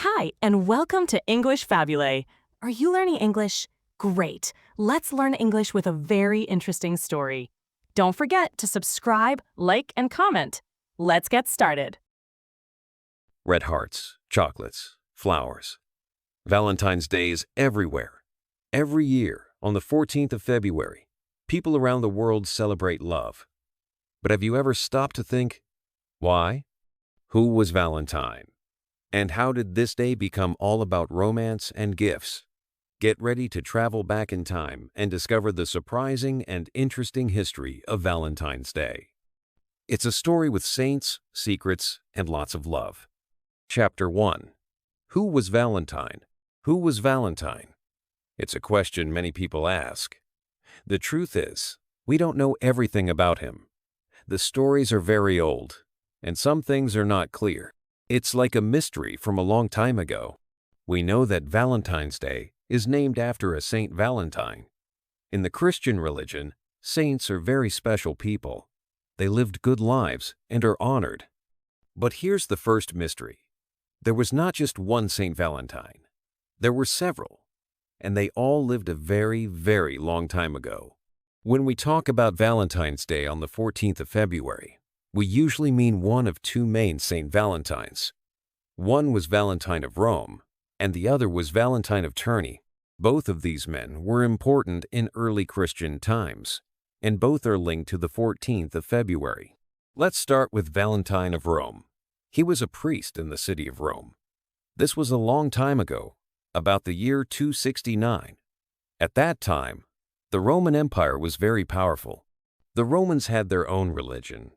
Hi, and welcome to English-Fabule. Are you learning English? Great. Let's learn English with a very interesting story. Don't forget to subscribe, like, and comment. Let's get started. Red hearts, chocolates, flowers. Valentine's Day is everywhere. Every year, on the 14th of February, people around the world celebrate love. But have you ever stopped to think, why? Who was Valentine? And how did this day become all about romance and gifts? Get ready to travel back in time and discover the surprising and interesting history of Valentine's Day. It's a story with saints, secrets, and lots of love. Chapter 1. Who was Valentine? Who was Valentine? It's a question many people ask. The truth is, we don't know everything about him. The stories are very old, and some things are not clear. It's like a mystery from a long time ago. We know that Valentine's Day is named after a Saint Valentine. In the Christian religion, saints are very special people. They lived good lives and are honored. But here's the first mystery. There was not just one Saint Valentine. There were several, and they all lived a very, very long time ago. When we talk about Valentine's Day on the 14th of February, we usually mean one of two main Saint Valentines. One was Valentine of Rome, and the other was Valentine of Tournai. Both of these men were important in early Christian times, and both are linked to the 14th of February. Let's start with Valentine of Rome. He was a priest in the city of Rome. This was a long time ago, about the year 269. At that time, the Roman Empire was very powerful. The Romans had their own religion,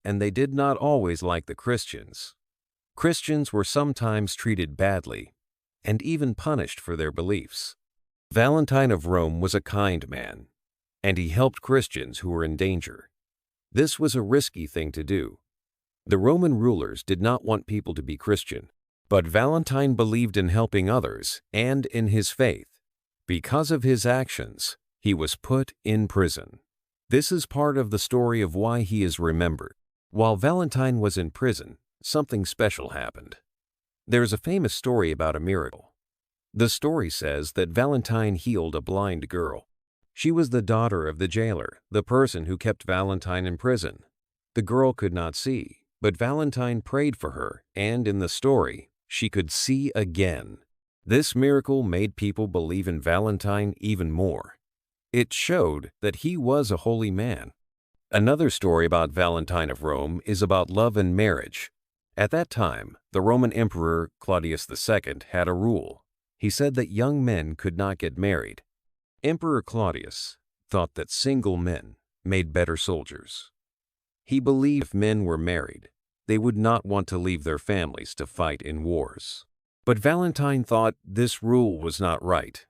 and they did not always like the Christians. Christians were sometimes treated badly and even punished for their beliefs. Valentine of Rome was a kind man, and he helped Christians who were in danger. This was a risky thing to do. The Roman rulers did not want people to be Christian, but Valentine believed in helping others and in his faith. Because of his actions, he was put in prison. This is part of the story of why he is remembered. While Valentine was in prison, something special happened. There's a famous story about a miracle. The story says that Valentine healed a blind girl. She was the daughter of the jailer, the person who kept Valentine in prison. The girl could not see, but Valentine prayed for her, and in the story, she could see again. This miracle made people believe in Valentine even more. It showed that he was a holy man. Another story about Valentine of Rome is about love and marriage. At that time, the Roman Emperor Claudius II had a rule. He said that young men could not get married. Emperor Claudius thought that single men made better soldiers. He believed if men were married, they would not want to leave their families to fight in wars. But Valentine thought this rule was not right.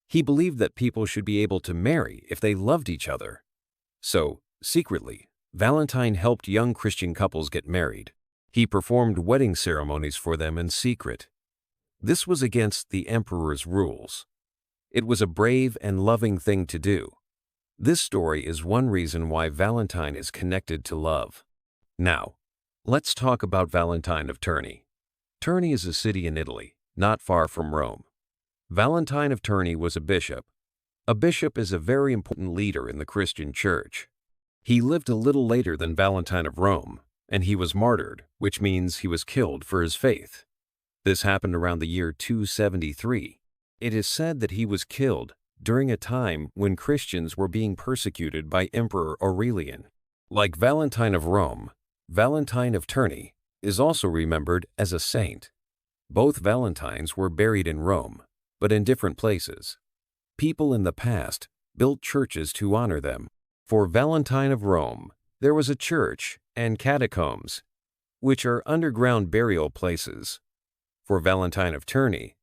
He believed that people should be able to marry if they loved each other. So, secretly, Valentine helped young Christian couples get married. He performed wedding ceremonies for them in secret. This was against the emperor's rules. It was a brave and loving thing to do. This story is one reason why Valentine is connected to love. Now, let's talk about Valentine of Tournai. Tournai is a city in Italy, not far from Rome. Valentine of Tournai was a bishop. A bishop is a very important leader in the Christian church. He lived a little later than Valentine of Rome, and he was martyred, which means he was killed for his faith. This happened around the year 273. It is said that he was killed during a time when Christians were being persecuted by Emperor Aurelian. Like Valentine of Rome, Valentine of Tournai is also remembered as a saint. Both Valentines were buried in Rome, but in different places. People in the past built churches to honor them. For Valentine of Rome, there was a church and catacombs, which are underground burial places. For Valentine of Tournai,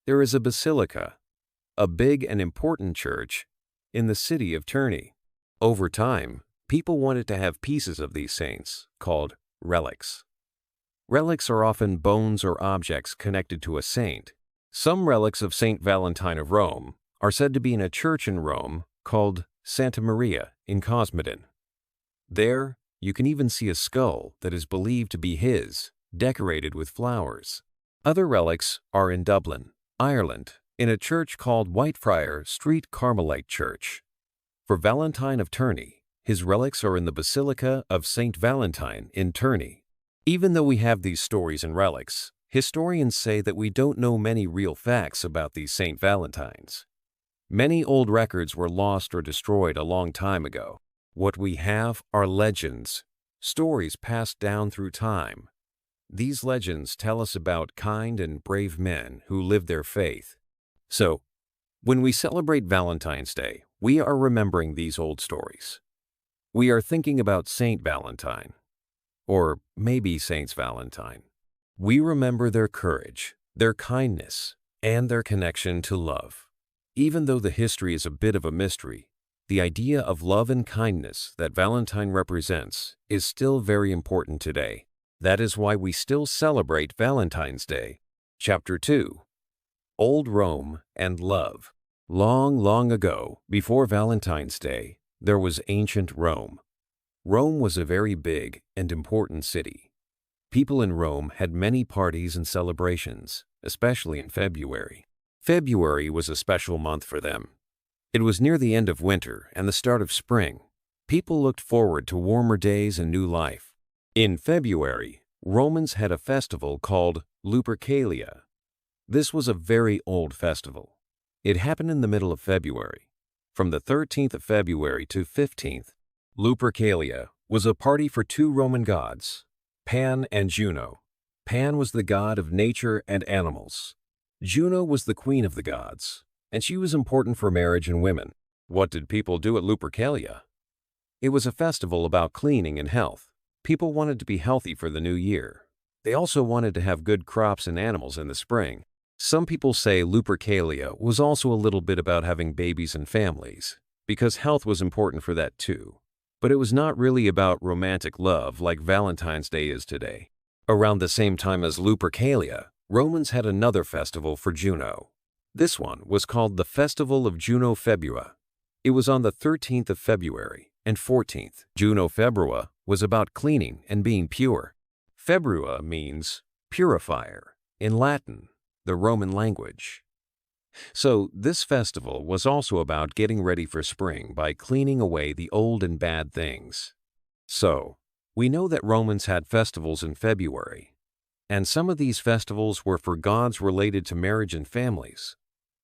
there is a basilica, a big and important church in the city of Tournai. Over time, people wanted to have pieces of these saints, called relics. Relics are often bones or objects connected to a saint. Some relics of Saint Valentine of Rome are said to be in a church in Rome called Santa Maria in Cosmedin. There, you can even see a skull that is believed to be his, decorated with flowers. Other relics are in Dublin, Ireland, in a church called Whitefriar Street Carmelite Church. For Valentine of Tourney, his relics are in the Basilica of Saint Valentine in Tourney. Even though we have these stories and relics, historians say that we don't know many real facts about these Saint Valentines. Many old records were lost or destroyed a long time ago. What we have are legends, stories passed down through time. These legends tell us about kind and brave men who lived their faith. So, when we celebrate Valentine's Day, we are remembering these old stories. We are thinking about Saint Valentine, or maybe Saints Valentine. We remember their courage, their kindness, and their connection to love. Even though the history is a bit of a mystery, the idea of love and kindness that Valentine represents is still very important today. That is why we still celebrate Valentine's Day. Chapter 2. Old Rome and Love. Long, long ago, before Valentine's Day, there was ancient Rome. Rome was a very big and important city. People in Rome had many parties and celebrations, especially in February. February was a special month for them. It was near the end of winter and the start of spring. People looked forward to warmer days and new life. In February, Romans had a festival called Lupercalia. This was a very old festival. It happened in the middle of February. From the 13th of February to 15th, Lupercalia was a party for two Roman gods, Pan and Juno. Pan was the god of nature and animals. Juno was the queen of the gods, and she was important for marriage and women. What did people do at Lupercalia? It was a festival about cleaning and health. People wanted to be healthy for the new year. They also wanted to have good crops and animals in the spring. Some people say Lupercalia was also a little bit about having babies and families, because health was important for that too. But it was not really about romantic love like Valentine's Day is today. Around the same time as Lupercalia, Romans had another festival for Juno. This one was called the Festival of Juno Febua. It was on the 13th of February and 14th. Juno Febua was about cleaning and being pure. Februa means purifier in Latin, the Roman language. So this festival was also about getting ready for spring by cleaning away the old and bad things. So, we know that Romans had festivals in February, and some of these festivals were for gods related to marriage and families.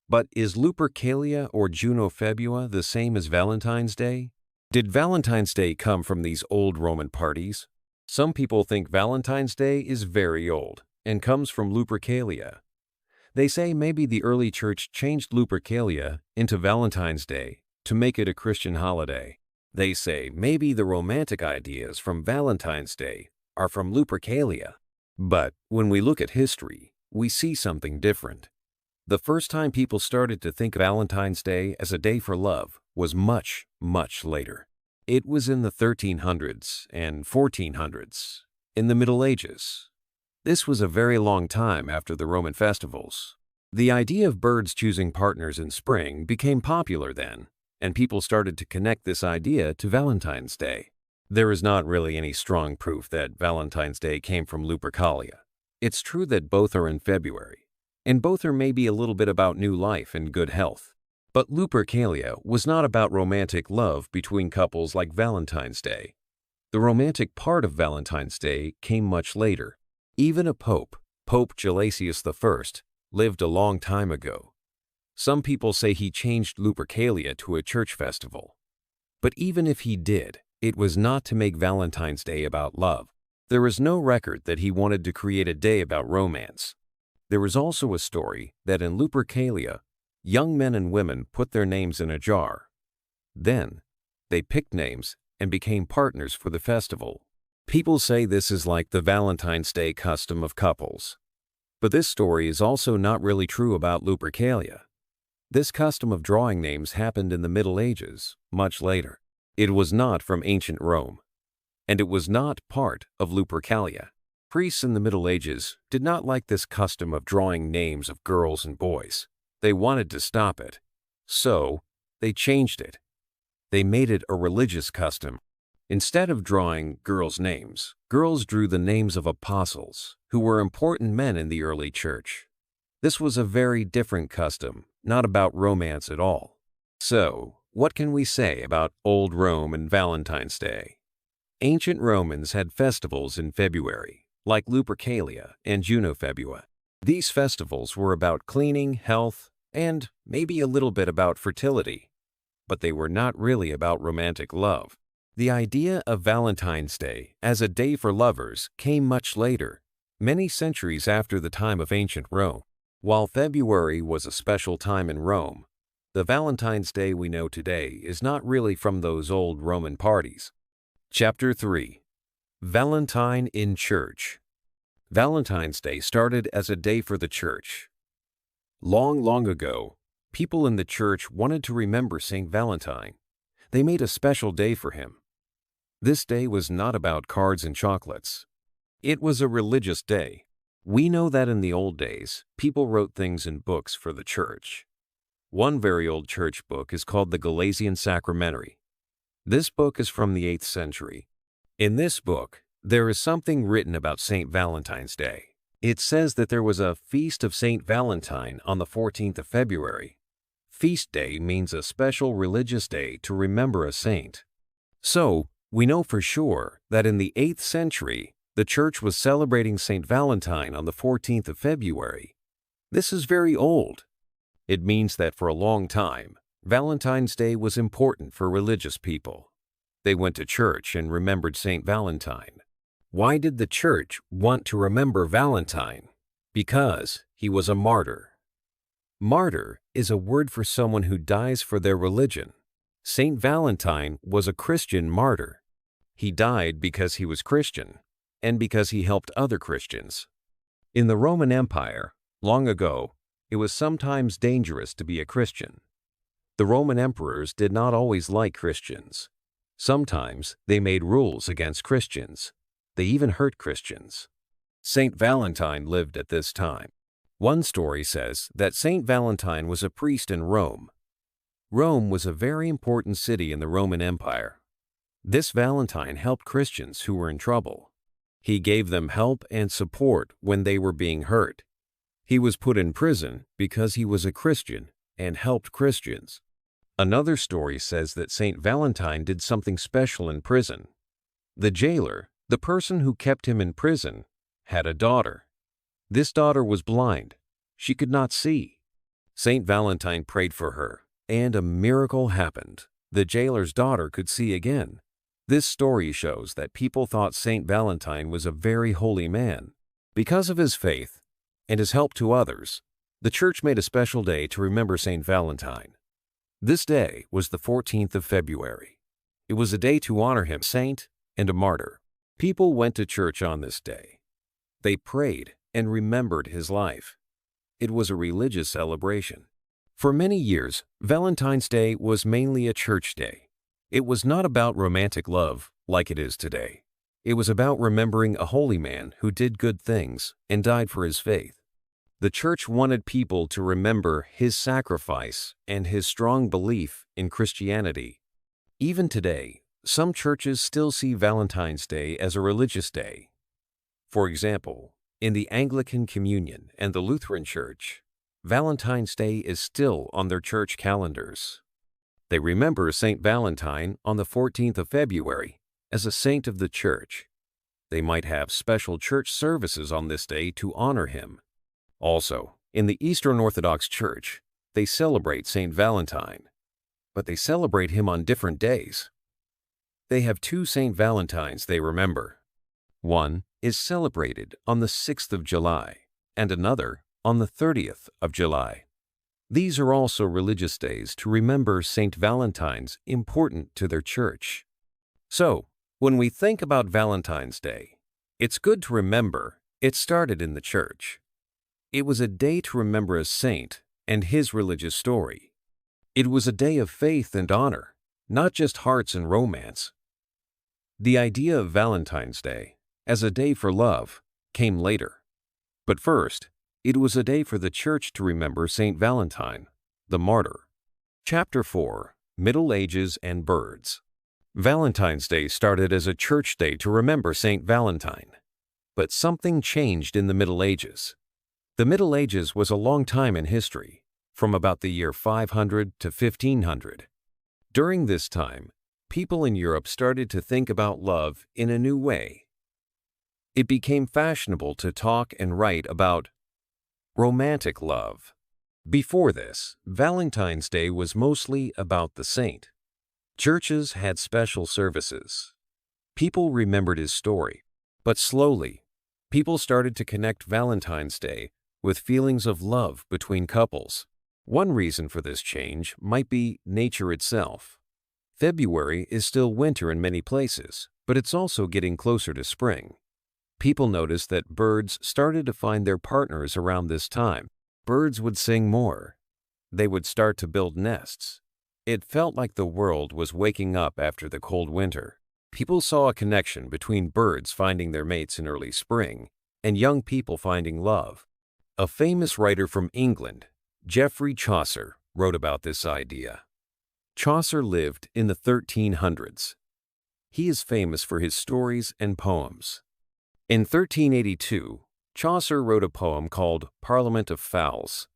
But is Lupercalia or Juno Febua the same as Valentine's Day? Did Valentine's Day come from these old Roman parties? Some people think Valentine's Day is very old and comes from Lupercalia. They say maybe the early church changed Lupercalia into Valentine's Day to make it a Christian holiday. They say maybe the romantic ideas from Valentine's Day are from Lupercalia. But when we look at history, we see something different. The first time people started to think Valentine's Day as a day for love was much, much later. It was in the 1300s and 1400s, in the Middle Ages. This was a very long time after the Roman festivals. The idea of birds choosing partners in spring became popular then, and people started to connect this idea to Valentine's Day. There is not really any strong proof that Valentine's Day came from Lupercalia. It's true that both are in February, and both are maybe a little bit about new life and good health. But Lupercalia was not about romantic love between couples like Valentine's Day. The romantic part of Valentine's Day came much later. Even a pope, Pope Gelasius I, lived a long time ago. Some people say he changed Lupercalia to a church festival. But even if he did, it was not to make Valentine's Day about love. There is no record that he wanted to create a day about romance. There is also a story that in Lupercalia, young men and women put their names in a jar. Then, they picked names and became partners for the festival. People say this is like the Valentine's Day custom of couples. But this story is also not really true about Lupercalia. This custom of drawing names happened in the Middle Ages, much later. It was not from ancient Rome, and it was not part of Lupercalia. Priests in the Middle Ages did not like this custom of drawing names of girls and boys. They wanted to stop it. So, they changed it. They made it a religious custom. Instead of drawing girls' names, girls drew the names of apostles, who were important men in the early church. This was a very different custom, not about romance at all. So, what can we say about Old Rome and Valentine's Day? Ancient Romans had festivals in February, like Lupercalia and Junofebua. These festivals were about cleaning, health, and maybe a little bit about fertility. But they were not really about romantic love. The idea of Valentine's Day as a day for lovers came much later, many centuries after the time of ancient Rome. While February was a special time in Rome, the Valentine's Day we know today is not really from those old Roman parties. Chapter 3. Valentine in Church. Valentine's Day started as a day for the church. Long, long ago, people in the church wanted to remember Saint Valentine. They made a special day for him. This day was not about cards and chocolates. It was a religious day. We know that in the old days, people wrote things in books for the church. One very old church book is called the Galatian Sacramentary. This book is from the 8th century. In this book, there is something written about Saint Valentine's Day. It says that there was a feast of Saint Valentine on the 14th of February. Feast day means a special religious day to remember a saint. So, we know for sure that in the 8th century, the church was celebrating Saint Valentine on the 14th of February. This is very old. It means that for a long time, Valentine's Day was important for religious people. They went to church and remembered Saint Valentine. Why did the church want to remember Valentine? Because he was a martyr. Martyr is a word for someone who dies for their religion. Saint Valentine was a Christian martyr. He died because he was Christian and because he helped other Christians. In the Roman Empire, long ago, it was sometimes dangerous to be a Christian. The Roman emperors did not always like Christians. Sometimes they made rules against Christians. They even hurt Christians. Saint Valentine lived at this time. One story says that Saint Valentine was a priest in Rome. Rome was a very important city in the Roman Empire. This Valentine helped Christians who were in trouble. He gave them help and support when they were being hurt. He was put in prison because he was a Christian and helped Christians. Another story says that Saint Valentine did something special in prison. The jailer, the person who kept him in prison, had a daughter. This daughter was blind. She could not see. Saint Valentine prayed for her, and a miracle happened. The jailer's daughter could see again. This story shows that people thought Saint Valentine was a very holy man. Because of his faith and his help to others, the church made a special day to remember Saint Valentine. This day was the 14th of February. It was a day to honor him, saint and a martyr. People went to church on this day. They prayed and remembered his life. It was a religious celebration. For many years, Valentine's Day was mainly a church day. It was not about romantic love like it is today. It was about remembering a holy man who did good things and died for his faith. The church wanted people to remember his sacrifice and his strong belief in Christianity. Even today, some churches still see Valentine's Day as a religious day. For example, in the Anglican Communion and the Lutheran Church, Valentine's Day is still on their church calendars. They remember Saint Valentine on the 14th of February as a saint of the church. They might have special church services on this day to honor him. Also, in the Eastern Orthodox Church, they celebrate Saint Valentine, but they celebrate him on different days. They have two Saint Valentines they remember. One is celebrated on the 6th of July, and another on the 30th of July. These are also religious days to remember Saint Valentine's important to their church. So, when we think about Valentine's Day, it's good to remember it started in the church. It was a day to remember a saint and his religious story. It was a day of faith and honor, not just hearts and romance. The idea of Valentine's Day as a day for love came later. But first, it was a day for the church to remember Saint Valentine, the martyr. Chapter 4. Middle Ages and Birds. Valentine's Day started as a church day to remember Saint Valentine. But something changed in the Middle Ages. The Middle Ages was a long time in history, from about the year 500 to 1500. During this time, people in Europe started to think about love in a new way. It became fashionable to talk and write about romantic love. Before this, Valentine's Day was mostly about the saint. Churches had special services. People remembered his story. But slowly, people started to connect Valentine's Day with feelings of love between couples. One reason for this change might be nature itself. February is still winter in many places, but it's also getting closer to spring. People noticed that birds started to find their partners around this time. Birds would sing more. They would start to build nests. It felt like the world was waking up after the cold winter. People saw a connection between birds finding their mates in early spring and young people finding love. A famous writer from England, Geoffrey Chaucer, wrote about this idea. Chaucer lived in the 1300s. He is famous for his stories and poems. In 1382, Chaucer wrote a poem called Parliament of Fowls.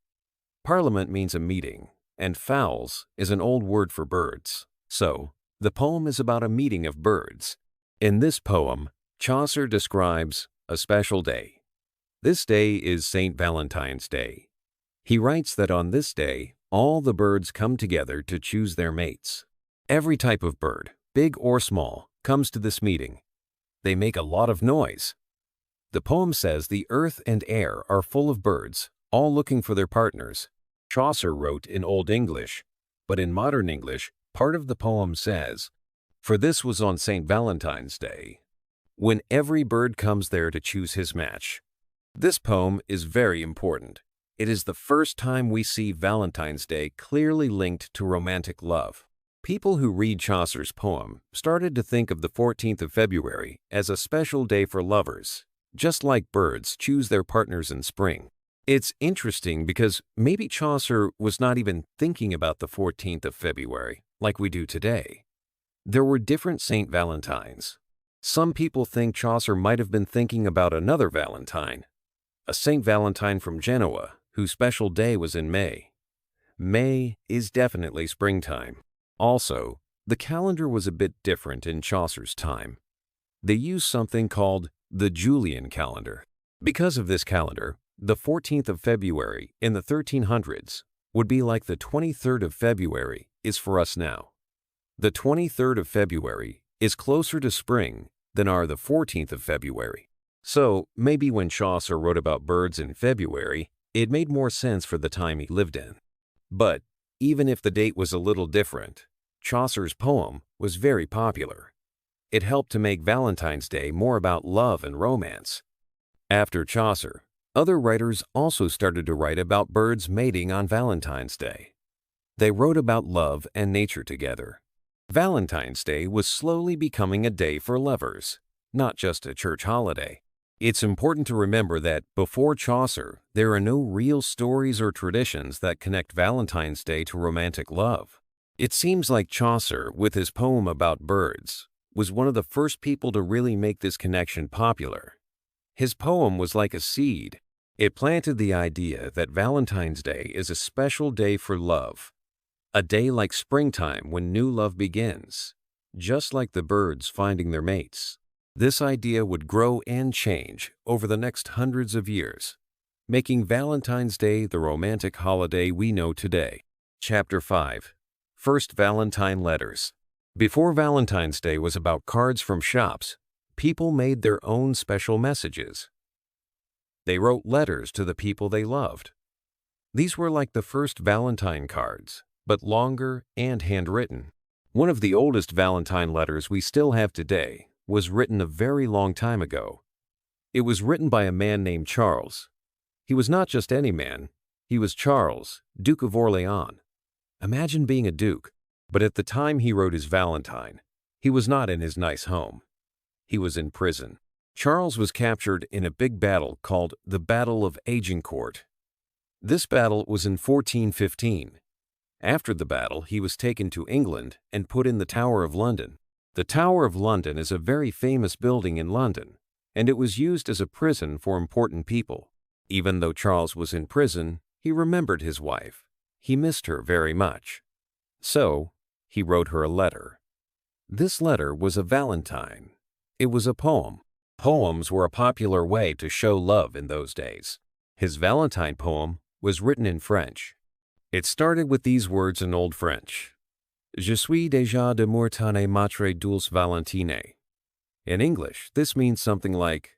Parliament means a meeting, and fowls is an old word for birds. So, the poem is about a meeting of birds. In this poem, Chaucer describes a special day. This day is Saint Valentine's Day. He writes that on this day, all the birds come together to choose their mates. Every type of bird, big or small, comes to this meeting. They make a lot of noise. The poem says the earth and air are full of birds, all looking for their partners. Chaucer wrote in Old English, but in modern English, part of the poem says, "For this was on Saint Valentine's Day, when every bird comes there to choose his match." This poem is very important. It is the first time we see Valentine's Day clearly linked to romantic love. People who read Chaucer's poem started to think of the 14th of February as a special day for lovers, just like birds choose their partners in spring. It's interesting because maybe Chaucer was not even thinking about the 14th of February like we do today. There were different Saint Valentines. Some people think Chaucer might have been thinking about another Valentine, a Saint Valentine from Genoa, whose special day was in May. May is definitely springtime. Also, the calendar was a bit different in Chaucer's time. They used something called the Julian calendar. Because of this calendar, the 14th of February in the 1300s would be like the 23rd of February is for us now. The 23rd of February is closer to spring than are the 14th of February. So maybe when Chaucer wrote about birds in February, it made more sense for the time he lived in. But even if the date was a little different, Chaucer's poem was very popular. It helped to make Valentine's Day more about love and romance. After Chaucer, other writers also started to write about birds mating on Valentine's Day. They wrote about love and nature together. Valentine's Day was slowly becoming a day for lovers, not just a church holiday. It's important to remember that before Chaucer, there are no real stories or traditions that connect Valentine's Day to romantic love. It seems like Chaucer, with his poem about birds, was one of the first people to really make this connection popular. His poem was like a seed. It planted the idea that Valentine's Day is a special day for love, a day like springtime when new love begins, just like the birds finding their mates. This idea would grow and change over the next hundreds of years, making Valentine's Day the romantic holiday we know today. Chapter 5. First Valentine Letters. Before Valentine's Day was about cards from shops, people made their own special messages. They wrote letters to the people they loved. These were like the first Valentine cards, but longer and handwritten. One of the oldest Valentine letters we still have today was written a very long time ago. It was written by a man named Charles. He was not just any man. He was Charles, Duke of Orleans. Imagine being a duke, but at the time he wrote his Valentine, he was not in his nice home. He was in prison. Charles was captured in a big battle called the Battle of Agincourt. This battle was in 1415. After the battle, he was taken to England and put in the Tower of London. The Tower of London is a very famous building in London, and it was used as a prison for important people. Even though Charles was in prison, he remembered his wife. He missed her very much. So, he wrote her a letter. This letter was a valentine. It was a poem. Poems were a popular way to show love in those days. His Valentine poem was written in French. It started with these words in Old French. Je suis déjà de mortane matre dulce Valentine. In English, this means something like,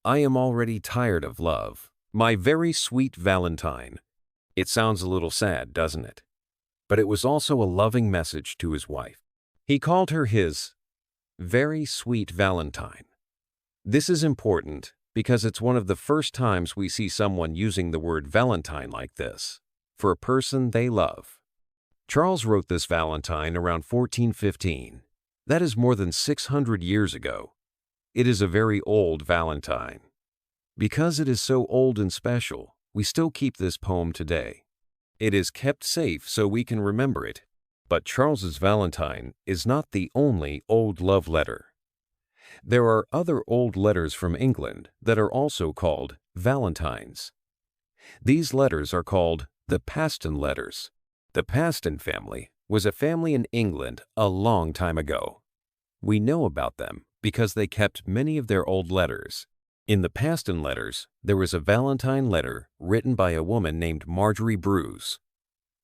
I am already tired of love, my very sweet Valentine. It sounds a little sad, doesn't it? But it was also a loving message to his wife. He called her his very sweet Valentine. This is important because it's one of the first times we see someone using the word Valentine like this, for a person they love. Charles wrote this Valentine around 1415. That is more than 600 years ago. It is a very old Valentine. Because it is so old and special, we still keep this poem today. It is kept safe so we can remember it. But Charles's Valentine is not the only old love letter. There are other old letters from England that are also called Valentines. These letters are called the Paston letters. The Paston family was a family in England a long time ago. We know about them because they kept many of their old letters. In the Paston letters, there was a Valentine letter written by a woman named Marjorie Bruce.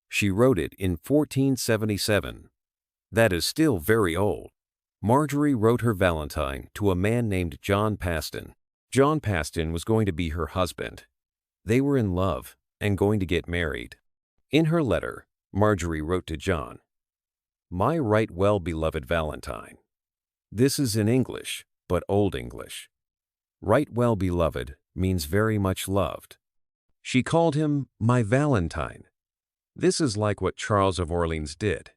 She wrote it in 1477. That is still very old. Marjorie wrote her Valentine to a man named John Paston. John Paston was going to be her husband. They were in love and going to get married. In her letter, Marjorie wrote to John, My right well beloved Valentine. This is in English, but Old English. Right well beloved means very much loved. She called him my Valentine. This is like what Charles of Orleans did.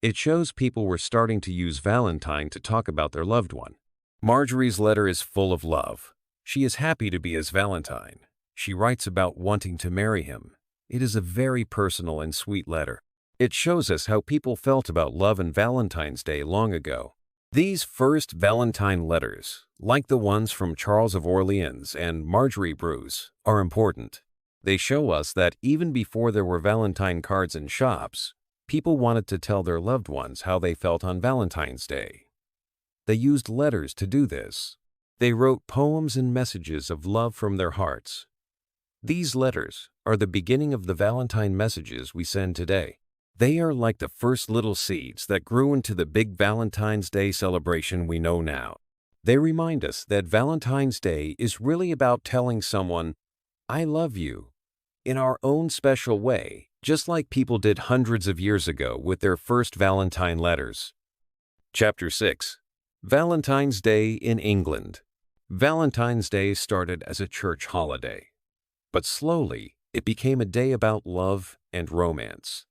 It shows people were starting to use Valentine to talk about their loved one. Marjorie's letter is full of love. She is happy to be his Valentine. She writes about wanting to marry him. It is a very personal and sweet letter. It shows us how people felt about love and Valentine's Day long ago. These first Valentine letters, like the ones from Charles of Orleans and Marjorie Bruce, are important. They show us that even before there were Valentine cards in shops, people wanted to tell their loved ones how they felt on Valentine's Day. They used letters to do this. They wrote poems and messages of love from their hearts. These letters are the beginning of the Valentine messages we send today. They are like the first little seeds that grew into the big Valentine's Day celebration we know now. They remind us that Valentine's Day is really about telling someone, I love you, in our own special way, just like people did hundreds of years ago with their first Valentine letters. Chapter 6. Valentine's Day in England. Valentine's Day started as a church holiday, but slowly it became a day about love and romance.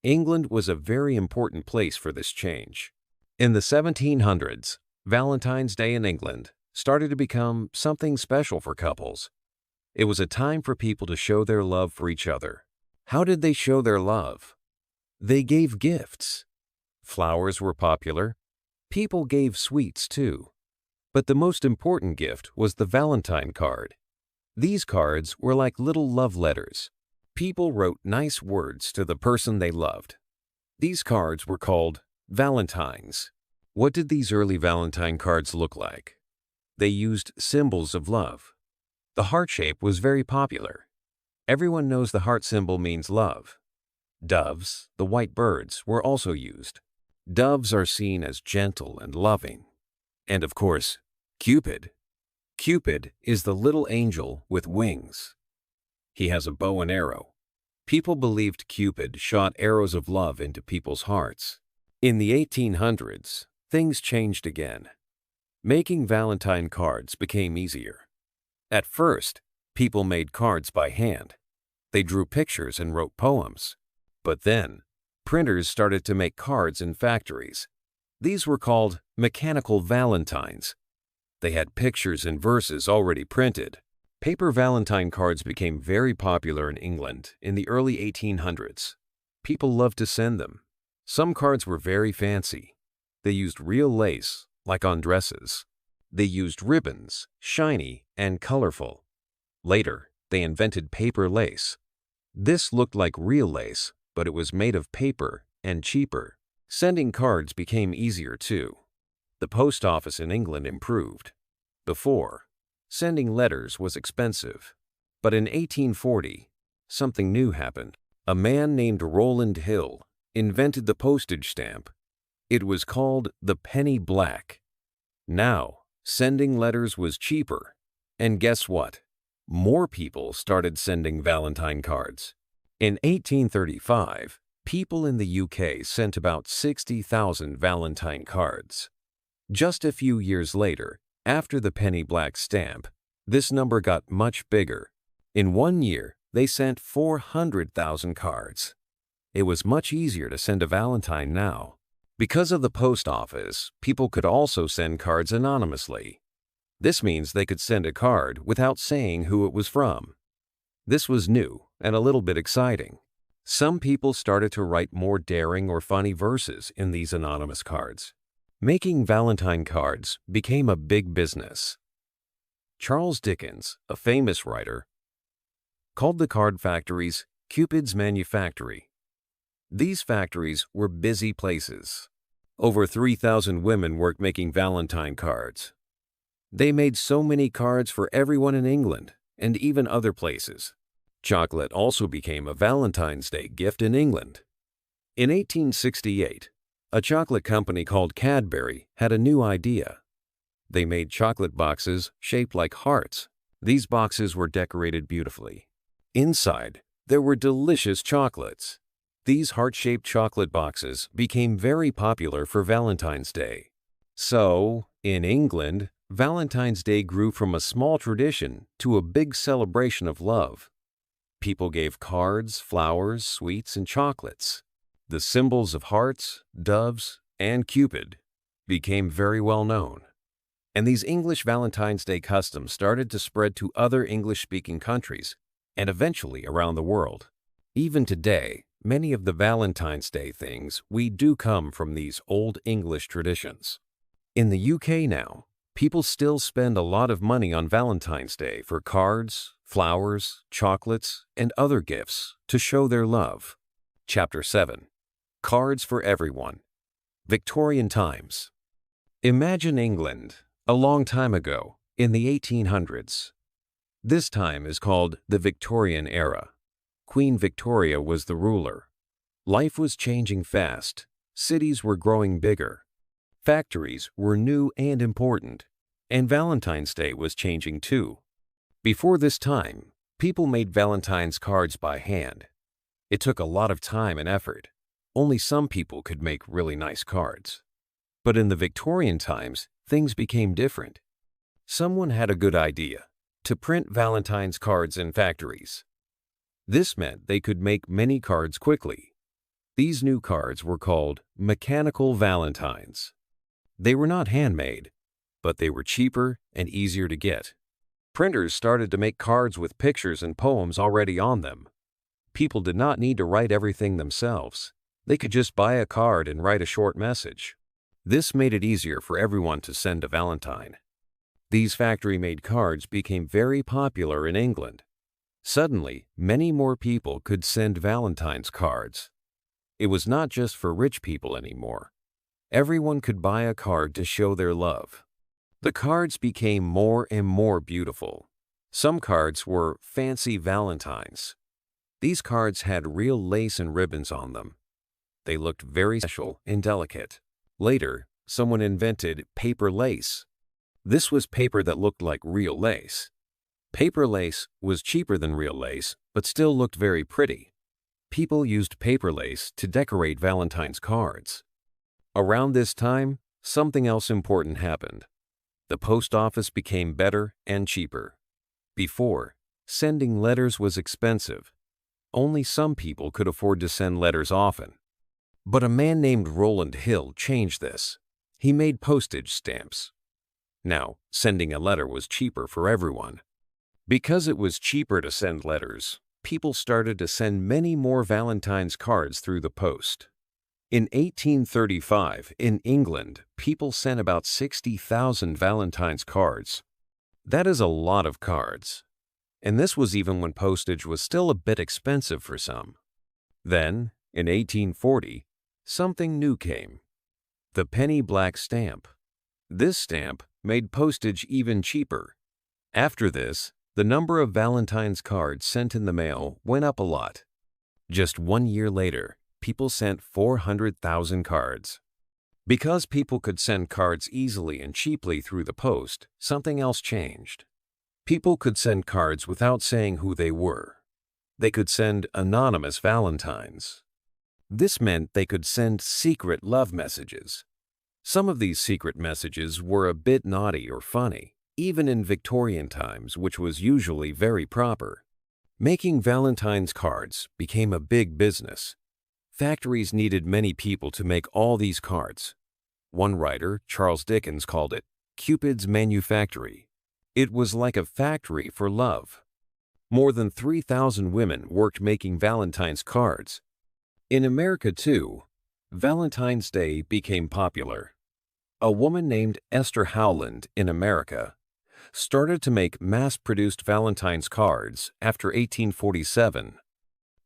England was a very important place for this change. In the 1700s, Valentine's Day in England started to become something special for couples. It was a time for people to show their love for each other. How did they show their love? They gave gifts. Flowers were popular. People gave sweets too. But the most important gift was the Valentine card. These cards were like little love letters. People wrote nice words to the person they loved. These cards were called Valentines. What did these early Valentine cards look like? They used symbols of love. The heart shape was very popular. Everyone knows the heart symbol means love. Doves, the white birds, were also used. Doves are seen as gentle and loving. And of course, Cupid. Cupid is the little angel with wings. He has a bow and arrow. People believed Cupid shot arrows of love into people's hearts. In the 1800s, things changed again. Making Valentine cards became easier. At first, people made cards by hand. They drew pictures and wrote poems. But then, printers started to make cards in factories. These were called mechanical valentines. They had pictures and verses already printed. Paper Valentine cards became very popular in England in the early 1800s. People loved to send them. Some cards were very fancy. They used real lace, like on dresses. They used ribbons, shiny and colorful. Later, they invented paper lace. This looked like real lace, but it was made of paper and cheaper. Sending cards became easier too. The post office in England improved. Before, sending letters was expensive. But in 1840, something new happened. A man named Rowland Hill invented the postage stamp. It was called the penny black. Now, sending letters was cheaper. And guess what? More people started sending Valentine cards. In 1835, people in the UK sent about 60,000 Valentine cards. Just a few years later, after the penny black stamp, this number got much bigger. In 1 year, they sent 400,000 cards. It was much easier to send a Valentine now. Because of the post office, people could also send cards anonymously. This means they could send a card without saying who it was from. This was new and a little bit exciting. Some people started to write more daring or funny verses in these anonymous cards. Making Valentine cards became a big business. Charles Dickens, a famous writer, called the card factories Cupid's manufactory. These factories were busy places. Over 3,000 women worked making Valentine cards. They made so many cards for everyone in England and even other places. Chocolate also became a Valentine's Day gift in England. In 1868, a chocolate company called Cadbury had a new idea. They made chocolate boxes shaped like hearts. These boxes were decorated beautifully. Inside, there were delicious chocolates. These heart-shaped chocolate boxes became very popular for Valentine's Day. So, in England, Valentine's Day grew from a small tradition to a big celebration of love. People gave cards, flowers, sweets, and chocolates. The symbols of hearts, doves, and Cupid became very well known. And these English Valentine's Day customs started to spread to other English-speaking countries and eventually around the world. Even today, many of the Valentine's Day things we do come from these old English traditions. In the UK now, people still spend a lot of money on Valentine's Day for cards, flowers, chocolates, and other gifts to show their love. Chapter 7. Cards for Everyone. Victorian Times. Imagine England, a long time ago, in the 1800s. This time is called the Victorian era. Queen Victoria was the ruler. Life was changing fast. Cities were growing bigger. Factories were new and important. And Valentine's Day was changing too. Before this time, people made Valentine's cards by hand. It took a lot of time and effort. Only some people could make really nice cards. But in the Victorian times, things became different. Someone had a good idea to print Valentine's cards in factories. This meant they could make many cards quickly. These new cards were called mechanical Valentines. They were not handmade, but they were cheaper and easier to get. Printers started to make cards with pictures and poems already on them. People did not need to write everything themselves. They could just buy a card and write a short message. This made it easier for everyone to send a Valentine. These factory-made cards became very popular in England. Suddenly, many more people could send Valentine's cards. It was not just for rich people anymore. Everyone could buy a card to show their love. The cards became more and more beautiful. Some cards were fancy Valentines. These cards had real lace and ribbons on them. They looked very special and delicate. Later, someone invented paper lace. This was paper that looked like real lace. Paper lace was cheaper than real lace, but still looked very pretty. People used paper lace to decorate Valentine's cards. Around this time, something else important happened. The post office became better and cheaper. Before, sending letters was expensive. Only some people could afford to send letters often. But a man named Rowland Hill changed this. He made postage stamps. Now, sending a letter was cheaper for everyone. Because it was cheaper to send letters, people started to send many more Valentine's cards through the post. In 1835, in England, people sent about 60,000 Valentine's cards. That is a lot of cards. And this was even when postage was still a bit expensive for some. Then, in 1840, something new came. The penny black stamp. This stamp made postage even cheaper. After this, the number of Valentine's cards sent in the mail went up a lot. Just 1 year later, people sent 400,000 cards. Because people could send cards easily and cheaply through the post, something else changed. People could send cards without saying who they were. They could send anonymous Valentines. This meant they could send secret love messages. Some of these secret messages were a bit naughty or funny, even in Victorian times, which was usually very proper. Making Valentine's cards became a big business. Factories needed many people to make all these cards. One writer, Charles Dickens, called it Cupid's Manufactory. It was like a factory for love. More than 3,000 women worked making Valentine's cards. In America, too, Valentine's Day became popular. A woman named Esther Howland in America started to make mass-produced Valentine's cards after 1847.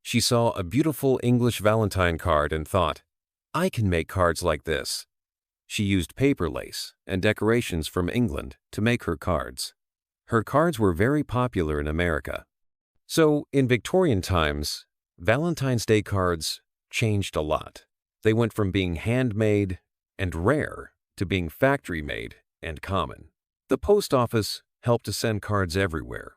She saw a beautiful English Valentine card and thought, I can make cards like this. She used paper lace and decorations from England to make her cards. Her cards were very popular in America. So, in Victorian times, Valentine's Day cards changed a lot. They went from being handmade and rare to being factory-made and common. The post office helped to send cards everywhere.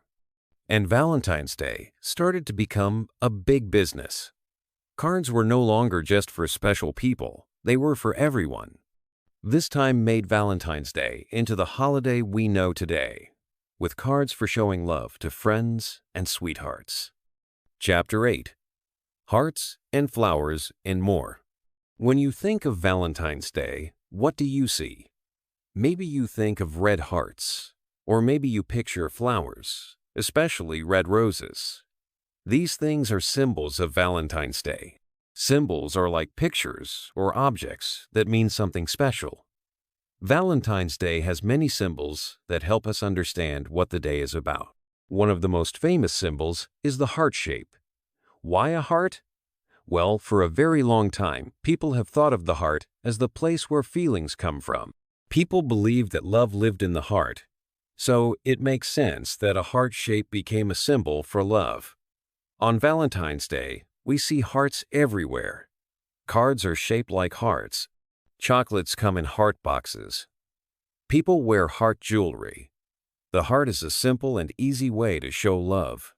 And Valentine's Day started to become a big business. Cards were no longer just for special people, they were for everyone. This time made Valentine's Day into the holiday we know today, with cards for showing love to friends and sweethearts. Chapter 8. Hearts and Flowers and More. When you think of Valentine's Day, what do you see? Maybe you think of red hearts, or maybe you picture flowers, especially red roses. These things are symbols of Valentine's Day. Symbols are like pictures or objects that mean something special. Valentine's Day has many symbols that help us understand what the day is about. One of the most famous symbols is the heart shape. Why a heart? Well, for a very long time, people have thought of the heart as the place where feelings come from. People believed that love lived in the heart, so it makes sense that a heart shape became a symbol for love. On Valentine's Day, we see hearts everywhere. Cards are shaped like hearts. Chocolates come in heart boxes. People wear heart jewelry. The heart is a simple and easy way to show love.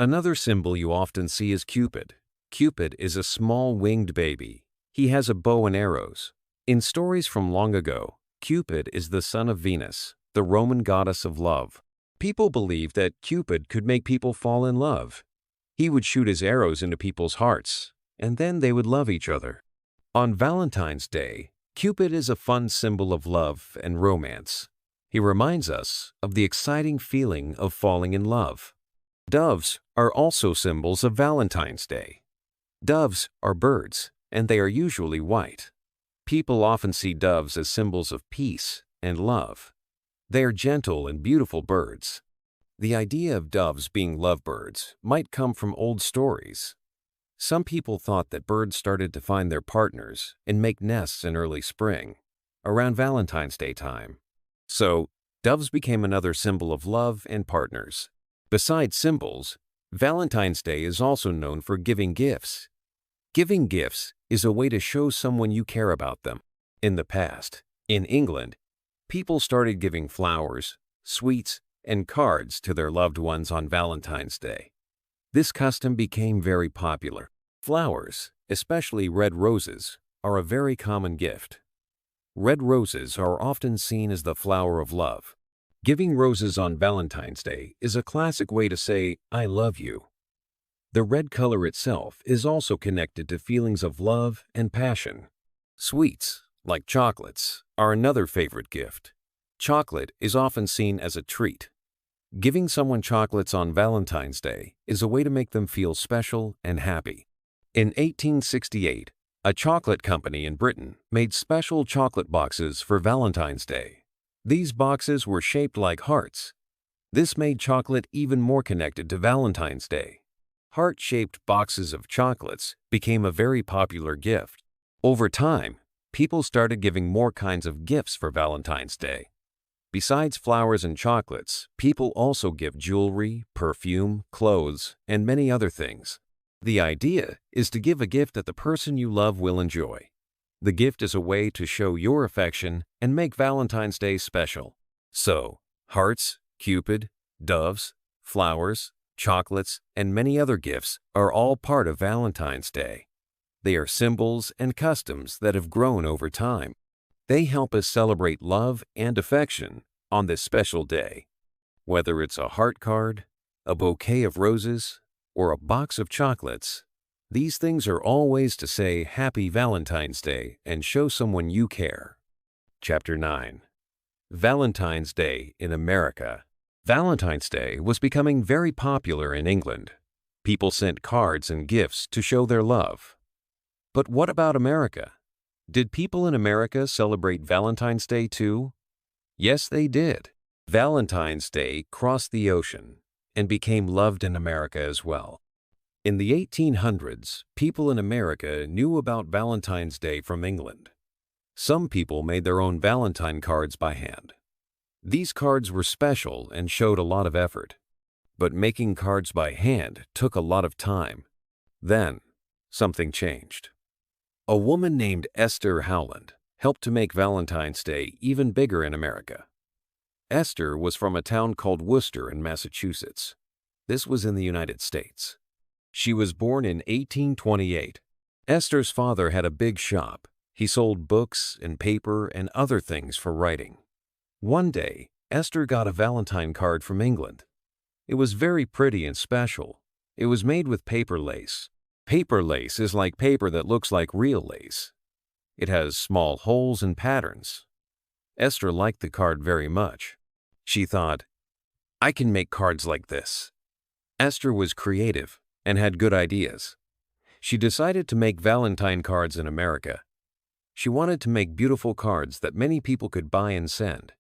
Another symbol you often see is Cupid. Cupid is a small winged baby. He has a bow and arrows. In stories from long ago, Cupid is the son of Venus, the Roman goddess of love. People believed that Cupid could make people fall in love. He would shoot his arrows into people's hearts, and then they would love each other. On Valentine's Day, Cupid is a fun symbol of love and romance. He reminds us of the exciting feeling of falling in love. Doves are also symbols of Valentine's Day. Doves are birds, and they are usually white. People often see doves as symbols of peace and love. They are gentle and beautiful birds. The idea of doves being lovebirds might come from old stories. Some people thought that birds started to find their partners and make nests in early spring, around Valentine's Day time. So, doves became another symbol of love and partners. Besides symbols, Valentine's Day is also known for giving gifts. Giving gifts is a way to show someone you care about them. In the past, in England, people started giving flowers, sweets, and cards to their loved ones on Valentine's Day. This custom became very popular. Flowers, especially red roses, are a very common gift. Red roses are often seen as the flower of love. Giving roses on Valentine's Day is a classic way to say, I love you. The red color itself is also connected to feelings of love and passion. Sweets, like chocolates, are another favorite gift. Chocolate is often seen as a treat. Giving someone chocolates on Valentine's Day is a way to make them feel special and happy. In 1868, A chocolate company in Britain made special chocolate boxes for Valentine's Day. These boxes were shaped like hearts. This made chocolate even more connected to Valentine's Day. Heart-shaped boxes of chocolates became a very popular gift. Over time, people started giving more kinds of gifts for Valentine's Day. Besides flowers and chocolates, people also give jewelry, perfume, clothes, and many other things. The idea is to give a gift that the person you love will enjoy. The gift is a way to show your affection and make Valentine's Day special. So, hearts, Cupid, doves, flowers, chocolates, and many other gifts are all part of Valentine's Day. They are symbols and customs that have grown over time. They help us celebrate love and affection on this special day. Whether it's a heart card, a bouquet of roses, or a box of chocolates, these things are all ways to say Happy Valentine's Day and show someone you care. Chapter 9. Valentine's Day in America. Valentine's Day was becoming very popular in England. People sent cards and gifts to show their love. But what about America? Did people in America celebrate Valentine's Day too? Yes, they did. Valentine's Day crossed the ocean and became loved in America as well. In the 1800s, people in America knew about Valentine's Day from England. Some people made their own Valentine cards by hand. These cards were special and showed a lot of effort. But making cards by hand took a lot of time. Then, something changed. A woman named Esther Howland helped to make Valentine's Day even bigger in America. Esther was from a town called Worcester in Massachusetts. This was in the United States. She was born in 1828. Esther's father had a big shop. He sold books and paper and other things for writing. One day, Esther got a Valentine card from England. It was very pretty and special. It was made with paper lace. Paper lace is like paper that looks like real lace. It has small holes and patterns. Esther liked the card very much. She thought, I can make cards like this. Esther was creative and had good ideas. She decided to make Valentine cards in America. She wanted to make beautiful cards that many people could buy and send.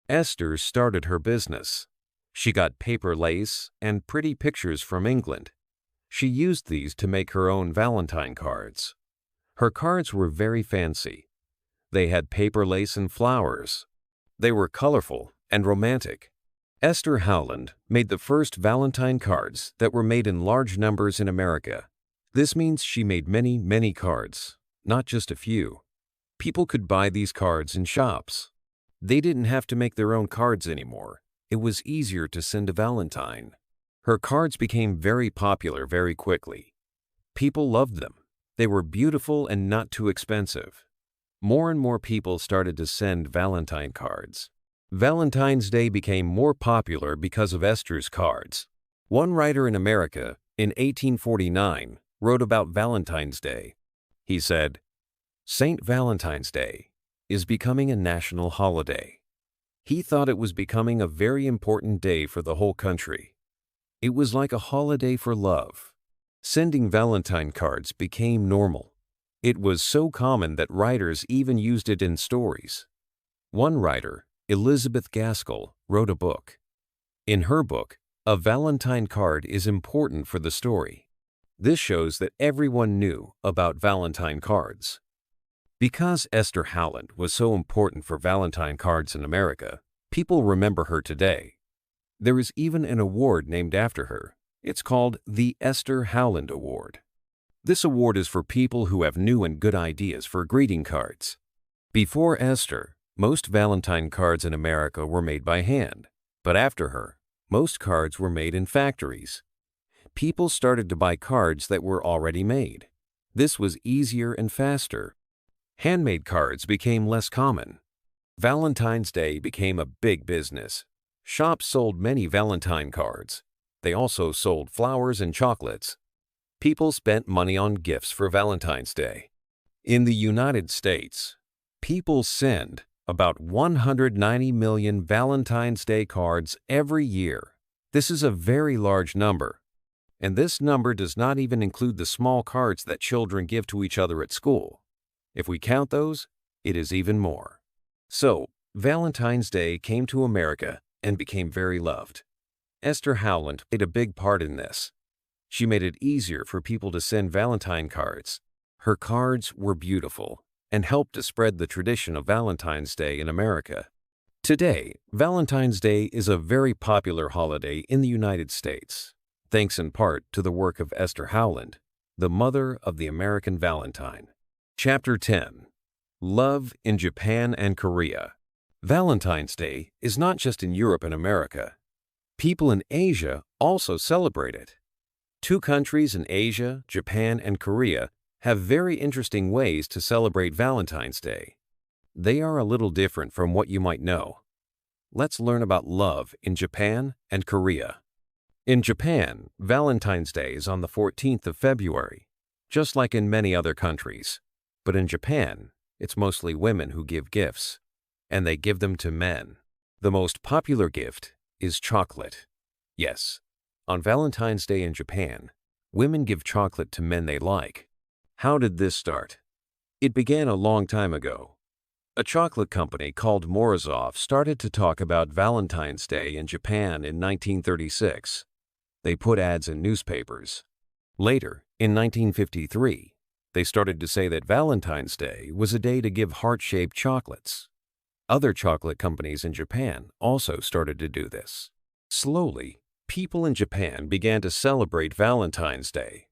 Esther started her business. She got paper lace and pretty pictures from England. She used these to make her own Valentine cards. Her cards were very fancy. They had paper lace and flowers. They were colorful and romantic. Esther Howland made the first Valentine cards that were made in large numbers in America. This means she made many, many cards, not just a few. People could buy these cards in shops. They didn't have to make their own cards anymore. It was easier to send a Valentine. Her cards became very popular very quickly. People loved them. They were beautiful and not too expensive. More and more people started to send Valentine cards. Valentine's Day became more popular because of Esther's cards. One writer in America, in 1849, wrote about Valentine's Day. He said, Saint Valentine's Day is becoming a national holiday. He thought it was becoming a very important day for the whole country. It was like a holiday for love. Sending Valentine cards became normal. It was so common that writers even used it in stories. One writer, Elizabeth Gaskell, wrote a book. In her book, a Valentine card is important for the story. This shows that everyone knew about Valentine cards. Because Esther Howland was so important for Valentine cards in America, people remember her today. There is even an award named after her. It's called the Esther Howland Award. This award is for people who have new and good ideas for greeting cards. Before Esther, most Valentine cards in America were made by hand, but after her, most cards were made in factories. People started to buy cards that were already made. This was easier and faster. Handmade cards became less common. Valentine's Day became a big business. Shops sold many Valentine cards. They also sold flowers and chocolates. People spent money on gifts for Valentine's Day. In the United States, people send about 190 million Valentine's Day cards every year. This is a very large number. And this number does not even include the small cards that children give to each other at school. If we count those, it is even more. So, Valentine's Day came to America and became very loved. Esther Howland played a big part in this. She made it easier for people to send Valentine cards. Her cards were beautiful and helped to spread the tradition of Valentine's Day in America. Today, Valentine's Day is a very popular holiday in the United States, thanks in part to the work of Esther Howland, the mother of the American Valentine. Chapter 10. Love in Japan and Korea. Valentine's Day is not just in Europe and America. People in Asia also celebrate it. Two countries in Asia, Japan and Korea, have very interesting ways to celebrate Valentine's Day. They are a little different from what you might know. Let's learn about love in Japan and Korea. In Japan, Valentine's Day is on the 14th of February, just like in many other countries. But in Japan, it's mostly women who give gifts, and they give them to men. The most popular gift is chocolate. Yes, on Valentine's Day in Japan, women give chocolate to men they like. How did this start? It began a long time ago. A chocolate company called Morozov started to talk about Valentine's Day in Japan in 1936. They put ads in newspapers. Later, in 1953, they started to say that Valentine's Day was a day to give heart-shaped chocolates. Other chocolate companies in Japan also started to do this. Slowly, people in Japan began to celebrate Valentine's Day,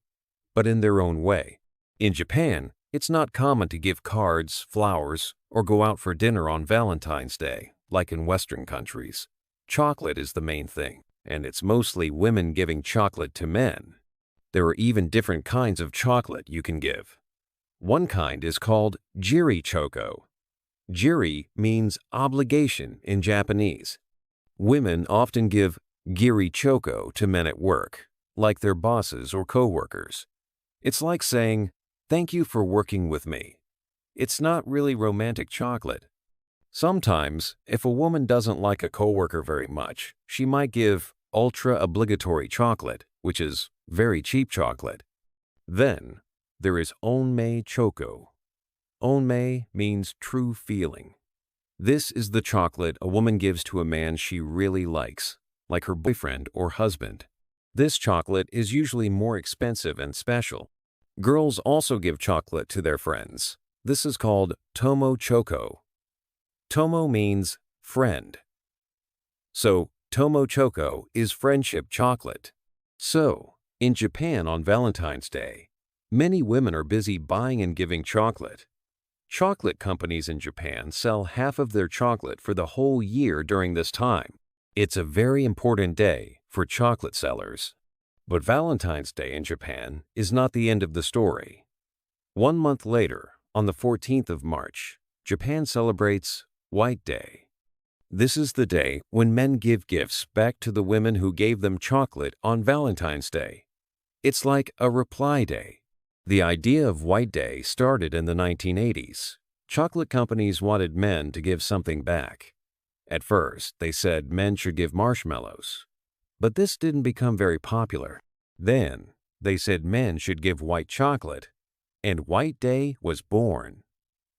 but in their own way. In Japan, it's not common to give cards, flowers, or go out for dinner on Valentine's Day, like in Western countries. Chocolate is the main thing, and it's mostly women giving chocolate to men. There are even different kinds of chocolate you can give. One kind is called jiri choco. Jiri means obligation in Japanese. Women often give giri choco to men at work, like their bosses or co-workers. It's like saying, "Thank you for working with me." It's not really romantic chocolate. Sometimes, if a woman doesn't like a coworker very much, she might give ultra-obligatory chocolate, which is very cheap chocolate. Then, there is onmei choco. Onmei means true feeling. This is the chocolate a woman gives to a man she really likes, like her boyfriend or husband. This chocolate is usually more expensive and special. Girls also give chocolate to their friends. This is called tomo choco. Tomo means friend. So, tomo choco is friendship chocolate. So, in Japan on Valentine's Day, many women are busy buying and giving chocolate. Chocolate companies in Japan sell half of their chocolate for the whole year during this time. It's a very important day for chocolate sellers. But Valentine's Day in Japan is not the end of the story. 1 month later, on the 14th of March, Japan celebrates White Day. This is the day when men give gifts back to the women who gave them chocolate on Valentine's Day. It's like a reply day. The idea of White Day started in the 1980s. Chocolate companies wanted men to give something back. At first, they said men should give marshmallows. But this didn't become very popular. Then, they said men should give white chocolate, and White Day was born.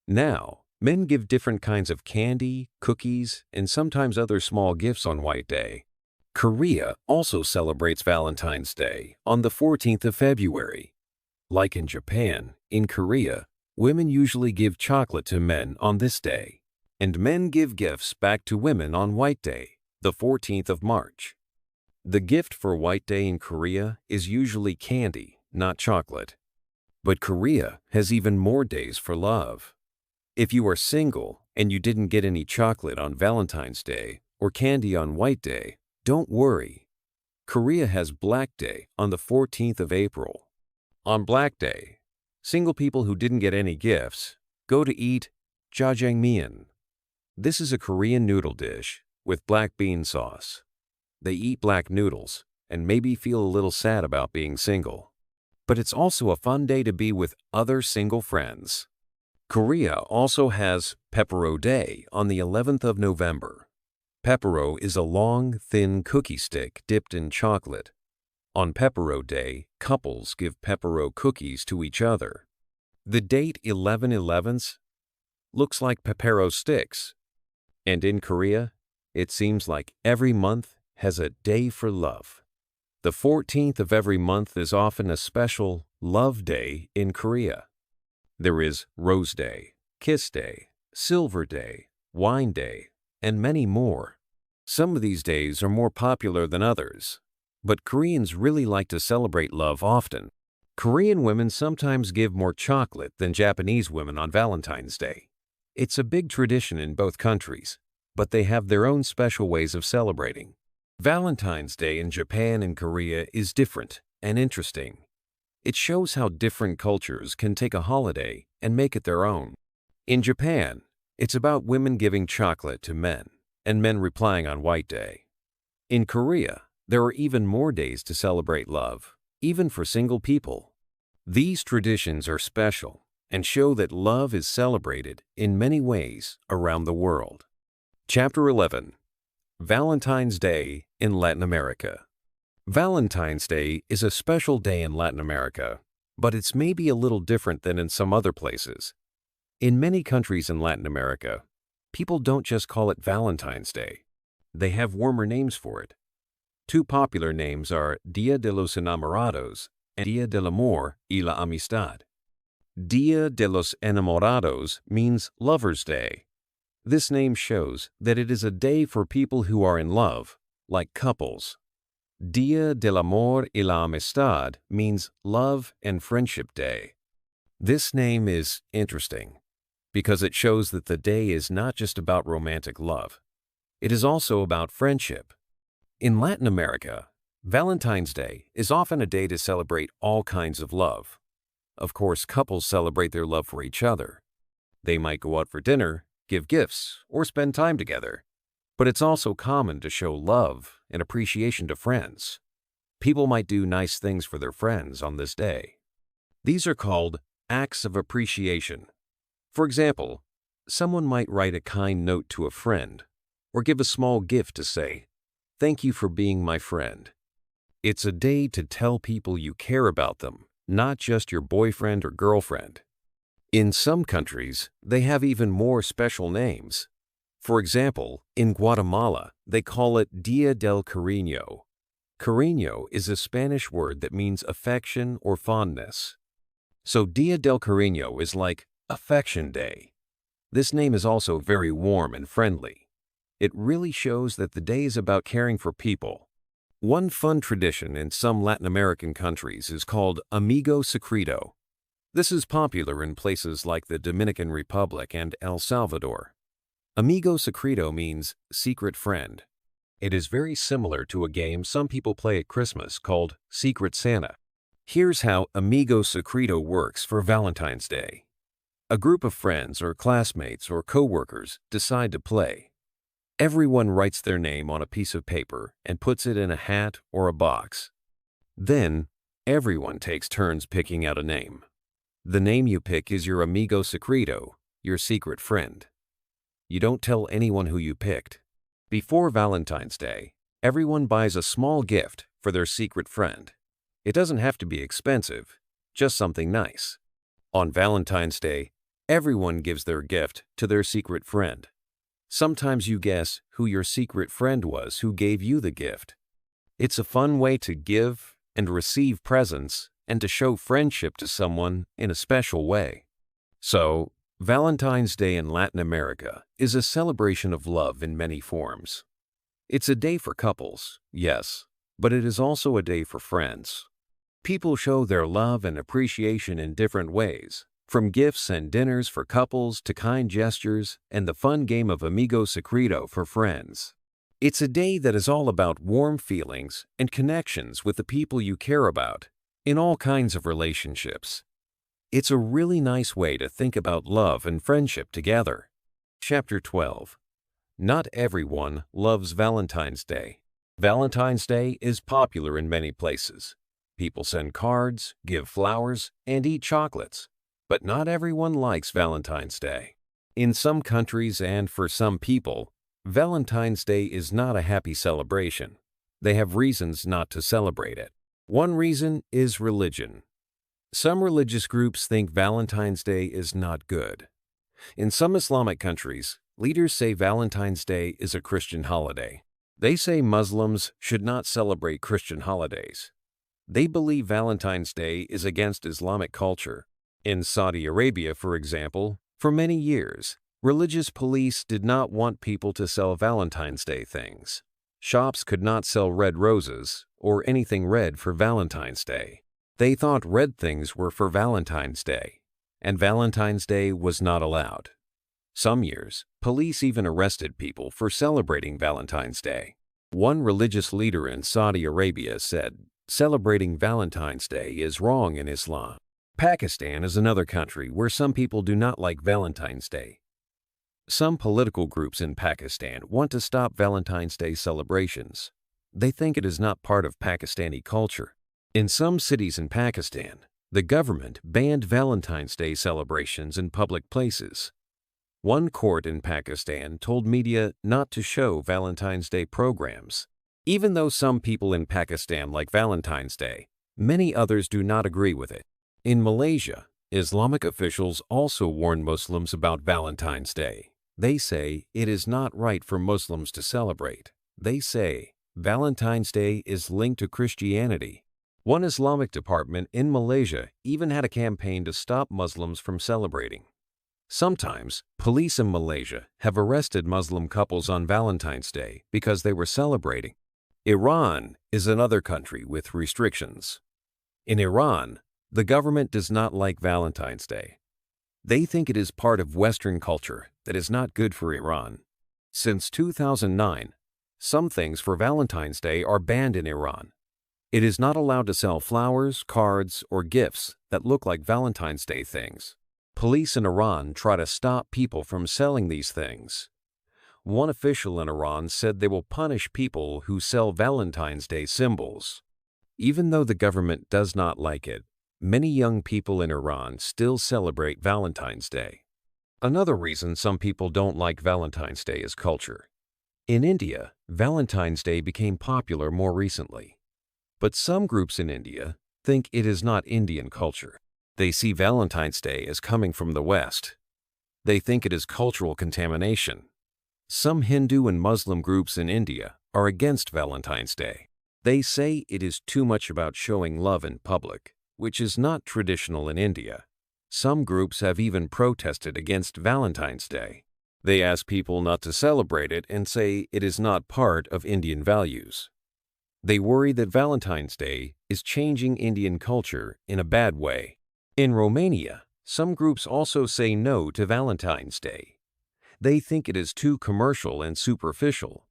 Now, men give different kinds of candy, cookies, and sometimes other small gifts on White Day. Korea also celebrates Valentine's Day on the 14th of February. Like in Japan, in Korea, women usually give chocolate to men on this day, and men give gifts back to women on White Day, the 14th of March. The gift for White Day in Korea is usually candy, not chocolate. But Korea has even more days for love. If you are single and you didn't get any chocolate on Valentine's Day or candy on White Day, don't worry. Korea has Black Day on the 14th of April. On Black Day, single people who didn't get any gifts go to eat jjajangmyeon. This is a Korean noodle dish with black bean sauce. They eat black noodles and maybe feel a little sad about being single. But it's also a fun day to be with other single friends. Korea also has Pepero Day on the 11th of November. Pepero is a long, thin cookie stick dipped in chocolate. On Pepero Day, couples give Pepero cookies to each other. The date 11/11 looks like Pepero sticks. And in Korea, it seems like every month has a day for love. The 14th of every month is often a special love day in Korea. There is Rose Day, Kiss Day, Silver Day, Wine Day, and many more. Some of these days are more popular than others, but Koreans really like to celebrate love often. Korean women sometimes give more chocolate than Japanese women on Valentine's Day. It's a big tradition in both countries, but they have their own special ways of celebrating. Valentine's Day in Japan and Korea is different and interesting. It shows how different cultures can take a holiday and make it their own. In Japan, it's about women giving chocolate to men and men replying on White Day. In Korea, there are even more days to celebrate love, even for single people. These traditions are special and show that love is celebrated in many ways around the world. Chapter 11. Valentine's Day in Latin America. Valentine's Day is a special day in Latin America, but it's maybe a little different than in some other places. In many countries in Latin America, people don't just call it Valentine's Day. They have warmer names for it. Two popular names are Dia de los Enamorados and Dia del Amor y la Amistad. Dia de los Enamorados means Lover's Day. This name shows that it is a day for people who are in love, like couples. Dia del Amor y la Amistad means Love and Friendship Day. This name is interesting because it shows that the day is not just about romantic love. It is also about friendship. In Latin America, Valentine's Day is often a day to celebrate all kinds of love. Of course, couples celebrate their love for each other. They might go out for dinner, give gifts, or spend time together. But it's also common to show love and appreciation to friends. People might do nice things for their friends on this day. These are called acts of appreciation. For example, someone might write a kind note to a friend or give a small gift to say, "Thank you for being my friend." It's a day to tell people you care about them, not just your boyfriend or girlfriend. In some countries, they have even more special names. For example, in Guatemala, they call it Dia del Cariño. Cariño is a Spanish word that means affection or fondness. So Dia del Cariño is like Affection Day. This name is also very warm and friendly. It really shows that the day is about caring for people. One fun tradition in some Latin American countries is called Amigo Secreto. This is popular in places like the Dominican Republic and El Salvador. Amigo Secreto means secret friend. It is very similar to a game some people play at Christmas called Secret Santa. Here's how Amigo Secreto works for Valentine's Day. A group of friends or classmates or co-workers decide to play. Everyone writes their name on a piece of paper and puts it in a hat or a box. Then, everyone takes turns picking out a name. The name you pick is your amigo secreto, your secret friend. You don't tell anyone who you picked. Before Valentine's Day, everyone buys a small gift for their secret friend. It doesn't have to be expensive, just something nice. On Valentine's Day, everyone gives their gift to their secret friend. Sometimes you guess who your secret friend was who gave you the gift. It's a fun way to give and receive presents and to show friendship to someone in a special way. So, Valentine's Day in Latin America is a celebration of love in many forms. It's a day for couples, yes, but it is also a day for friends. People show their love and appreciation in different ways, from gifts and dinners for couples to kind gestures and the fun game of Amigo Secreto for friends. It's a day that is all about warm feelings and connections with the people you care about in all kinds of relationships. It's a really nice way to think about love and friendship together. Chapter 12. Not everyone loves Valentine's Day. Valentine's Day is popular in many places. People send cards, give flowers, and eat chocolates. But not everyone likes Valentine's Day. In some countries and for some people, Valentine's Day is not a happy celebration. They have reasons not to celebrate it. One reason is religion. Some religious groups think Valentine's Day is not good. In some Islamic countries, leaders say Valentine's Day is a Christian holiday. They say Muslims should not celebrate Christian holidays. They believe Valentine's Day is against Islamic culture. In Saudi Arabia, for example, for many years, religious police did not want people to sell Valentine's Day things. Shops could not sell red roses or anything red for Valentine's Day. They thought red things were for Valentine's Day, and Valentine's Day was not allowed. Some years, police even arrested people for celebrating Valentine's Day. One religious leader in Saudi Arabia said, "Celebrating Valentine's Day is wrong in Islam." Pakistan is another country where some people do not like Valentine's Day. Some political groups in Pakistan want to stop Valentine's Day celebrations. They think it is not part of Pakistani culture. In some cities in Pakistan, the government banned Valentine's Day celebrations in public places. One court in Pakistan told media not to show Valentine's Day programs. Even though some people in Pakistan like Valentine's Day, many others do not agree with it. In Malaysia, Islamic officials also warn Muslims about Valentine's Day. They say it is not right for Muslims to celebrate. They say Valentine's Day is linked to Christianity. One Islamic department in Malaysia even had a campaign to stop Muslims from celebrating. Sometimes, police in Malaysia have arrested Muslim couples on Valentine's Day because they were celebrating. Iran is another country with restrictions. In Iran, the government does not like Valentine's Day. They think it is part of Western culture that is not good for Iran. Since 2009, some things for Valentine's Day are banned in Iran. It is not allowed to sell flowers, cards, or gifts that look like Valentine's Day things. Police in Iran try to stop people from selling these things. One official in Iran said they will punish people who sell Valentine's Day symbols. Even though the government does not like it, many young people in Iran still celebrate Valentine's Day. Another reason some people don't like Valentine's Day is culture. In India, Valentine's Day became popular more recently. But some groups in India think it is not Indian culture. They see Valentine's Day as coming from the West. They think it is cultural contamination. Some Hindu and Muslim groups in India are against Valentine's Day. They say it is too much about showing love in public, which is not traditional in India. Some groups have even protested against Valentine's Day. They ask people not to celebrate it and say it is not part of Indian values. They worry that Valentine's Day is changing Indian culture in a bad way. In Romania, some groups also say no to Valentine's Day. They think it is too commercial and superficial.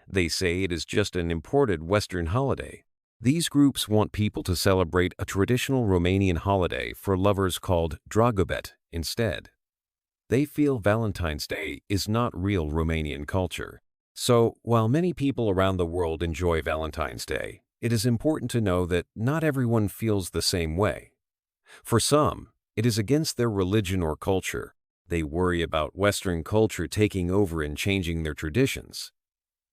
They say it is just an imported Western holiday. These groups want people to celebrate a traditional Romanian holiday for lovers called Dragobete instead. They feel Valentine's Day is not real Romanian culture. So, while many people around the world enjoy Valentine's Day, it is important to know that not everyone feels the same way. For some, it is against their religion or culture. They worry about Western culture taking over and changing their traditions.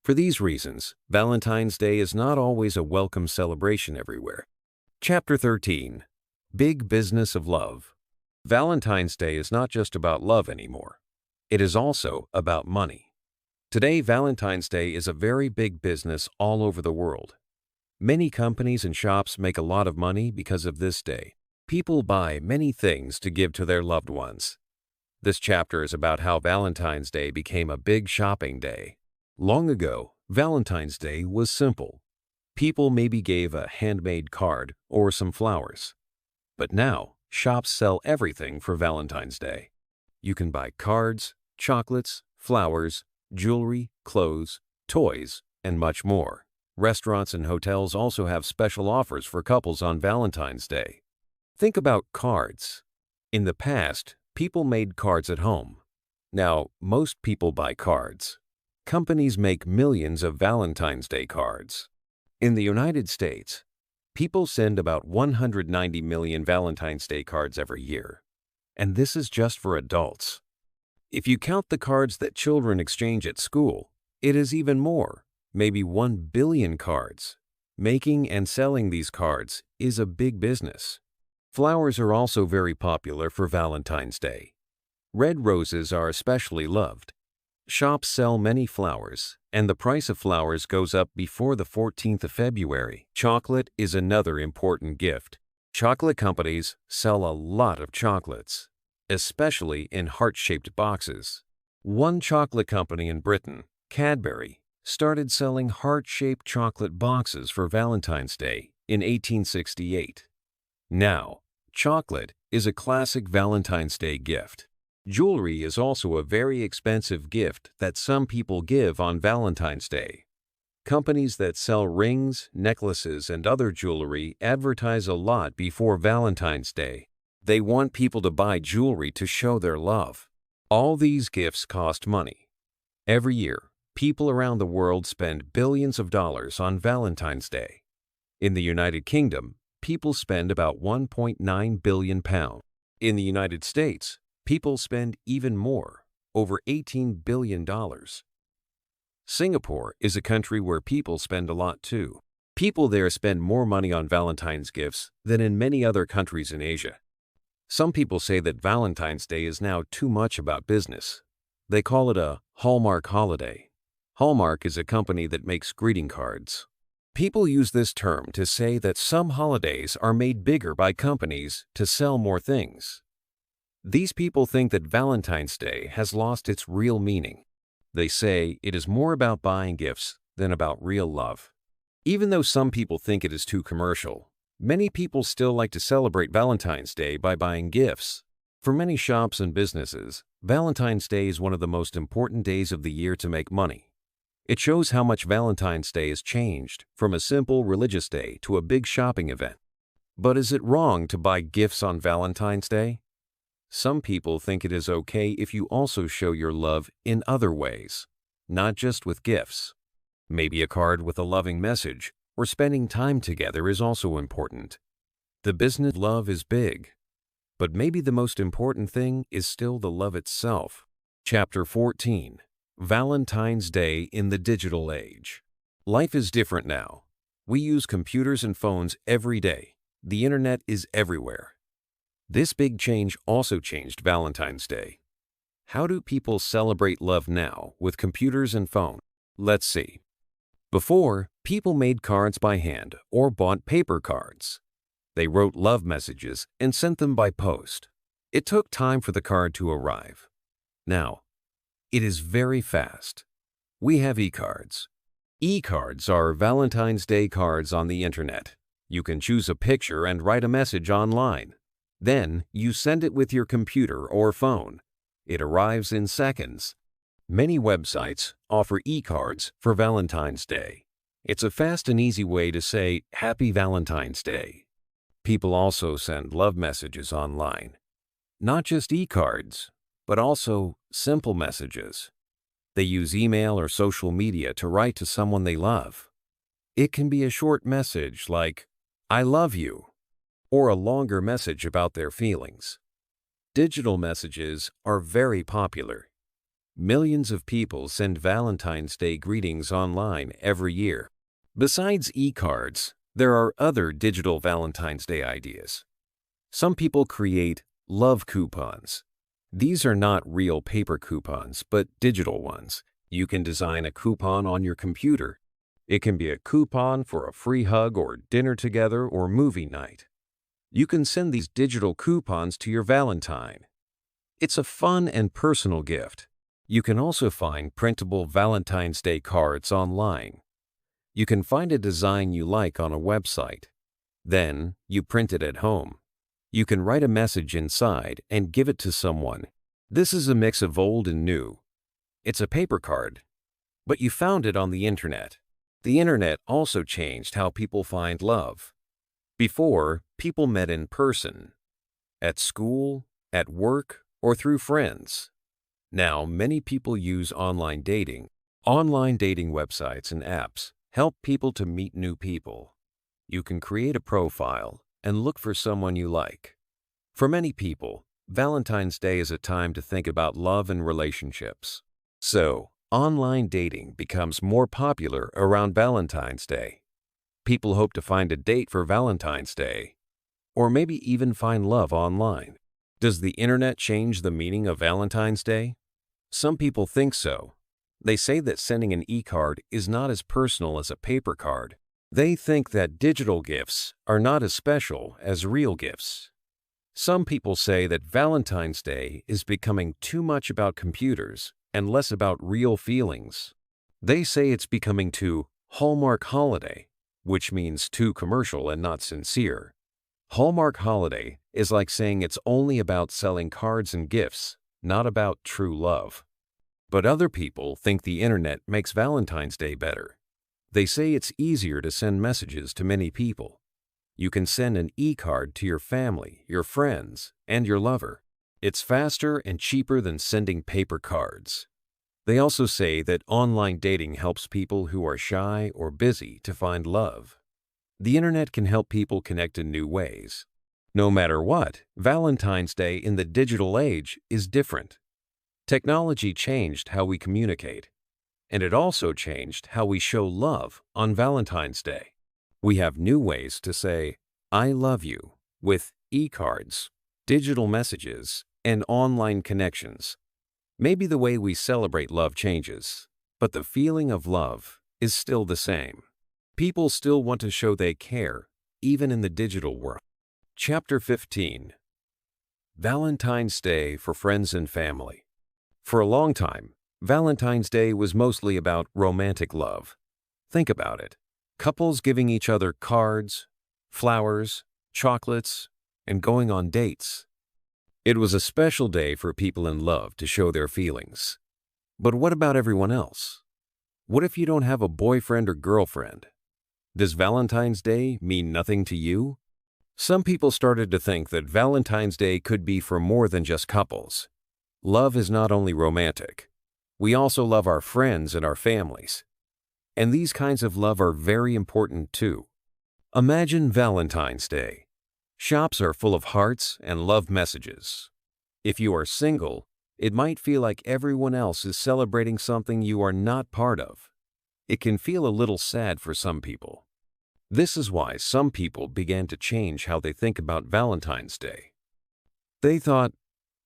For these reasons, Valentine's Day is not always a welcome celebration everywhere. Chapter 13. Big Business of Love. Valentine's Day is not just about love anymore. It is also about money. Today, Valentine's Day is a very big business all over the world. Many companies and shops make a lot of money because of this day. People buy many things to give to their loved ones. This chapter is about how Valentine's Day became a big shopping day. Long ago, Valentine's Day was simple. People maybe gave a handmade card or some flowers. But now, shops sell everything for Valentine's Day. You can buy cards, chocolates, flowers, jewelry, clothes, toys, and much more. Restaurants and hotels also have special offers for couples on Valentine's Day. Think about cards. In the past, people made cards at home. Now, most people buy cards. Companies make millions of Valentine's Day cards. In the United States, people send about 190 million Valentine's Day cards every year. And this is just for adults. If you count the cards that children exchange at school, it is even more, maybe 1 billion cards. Making and selling these cards is a big business. Flowers are also very popular for Valentine's Day. Red roses are especially loved. Shops sell many flowers, and the price of flowers goes up before the 14th of February. Chocolate is another important gift. Chocolate companies sell a lot of chocolates, especially in heart-shaped boxes. One chocolate company in Britain, Cadbury, started selling heart-shaped chocolate boxes for Valentine's Day in 1868. Now, chocolate is a classic Valentine's Day gift. Jewelry is also a very expensive gift that some people give on Valentine's Day. Companies that sell rings, necklaces, and other jewelry advertise a lot before Valentine's Day. They want people to buy jewelry to show their love. All these gifts cost money. Every year, people around the world spend billions of dollars on Valentine's Day. In the United Kingdom, people spend about £1.9 billion. In the United States, people spend even more, over $18 billion. Singapore is a country where people spend a lot too. People there spend more money on Valentine's gifts than in many other countries in Asia. Some people say that Valentine's Day is now too much about business. They call it a Hallmark holiday. Hallmark is a company that makes greeting cards. People use this term to say that some holidays are made bigger by companies to sell more things. These people think that Valentine's Day has lost its real meaning. They say it is more about buying gifts than about real love. Even though some people think it is too commercial, many people still like to celebrate Valentine's Day by buying gifts. For many shops and businesses, Valentine's Day is one of the most important days of the year to make money. It shows how much Valentine's Day has changed from a simple religious day to a big shopping event. But is it wrong to buy gifts on Valentine's Day? Some people think it is okay if you also show your love in other ways, not just with gifts. Maybe a card with a loving message or spending time together is also important. The business love is big, but maybe the most important thing is still the love itself. Chapter 14. Valentine's Day in the Digital Age. Life is different now. We use computers and phones every day. The internet is everywhere. This big change also changed Valentine's Day. How do people celebrate love now with computers and phone? Let's see. Before, people made cards by hand or bought paper cards. They wrote love messages and sent them by post. It took time for the card to arrive. Now, it is very fast. We have e-cards. E-cards are Valentine's Day cards on the internet. You can choose a picture and write a message online. Then, you send it with your computer or phone. It arrives in seconds. Many websites offer e-cards for Valentine's Day. It's a fast and easy way to say Happy Valentine's Day. People also send love messages online. Not just e-cards, but also simple messages. They use email or social media to write to someone they love. It can be a short message like, I love you, or a longer message about their feelings. Digital messages are very popular. Millions of people send Valentine's Day greetings online every year. Besides e-cards, there are other digital Valentine's Day ideas. Some people create love coupons. These are not real paper coupons, but digital ones. You can design a coupon on your computer. It can be a coupon for a free hug or dinner together or movie night. You can send these digital coupons to your Valentine. It's a fun and personal gift. You can also find printable Valentine's Day cards online. You can find a design you like on a website. Then, you print it at home. You can write a message inside and give it to someone. This is a mix of old and new. It's a paper card, but you found it on the internet. The internet also changed how people find love. Before, people met in person, at school, at work, or through friends. Now, many people use online dating. Online dating websites and apps help people to meet new people. You can create a profile and look for someone you like. For many people, Valentine's Day is a time to think about love and relationships. So, online dating becomes more popular around Valentine's Day. People hope to find a date for Valentine's Day, or maybe even find love online. Does the internet change the meaning of Valentine's Day? Some people think so. They say that sending an e-card is not as personal as a paper card. They think that digital gifts are not as special as real gifts. Some people say that Valentine's Day is becoming too much about computers and less about real feelings. They say it's becoming too Hallmark holiday, which means too commercial and not sincere. Hallmark holiday is like saying it's only about selling cards and gifts, not about true love. But other people think the internet makes Valentine's Day better. They say it's easier to send messages to many people. You can send an e-card to your family, your friends, and your lover. It's faster and cheaper than sending paper cards. They also say that online dating helps people who are shy or busy to find love. The internet can help people connect in new ways. No matter what, Valentine's Day in the digital age is different. Technology changed how we communicate, and it also changed how we show love on Valentine's Day. We have new ways to say, "I love you," with e-cards, digital messages, and online connections. Maybe the way we celebrate love changes, but the feeling of love is still the same. People still want to show they care, even in the digital world. Chapter 15. Valentine's Day for Friends and Family. For a long time, Valentine's Day was mostly about romantic love. Think about it. Couples giving each other cards, flowers, chocolates, and going on dates. It was a special day for people in love to show their feelings. But what about everyone else? What if you don't have a boyfriend or girlfriend? Does Valentine's Day mean nothing to you? Some people started to think that Valentine's Day could be for more than just couples. Love is not only romantic. We also love our friends and our families. And these kinds of love are very important too. Imagine Valentine's Day. Shops are full of hearts and love messages. If you are single, it might feel like everyone else is celebrating something you are not part of. It can feel a little sad for some people. This is why some people began to change how they think about Valentine's Day. They thought,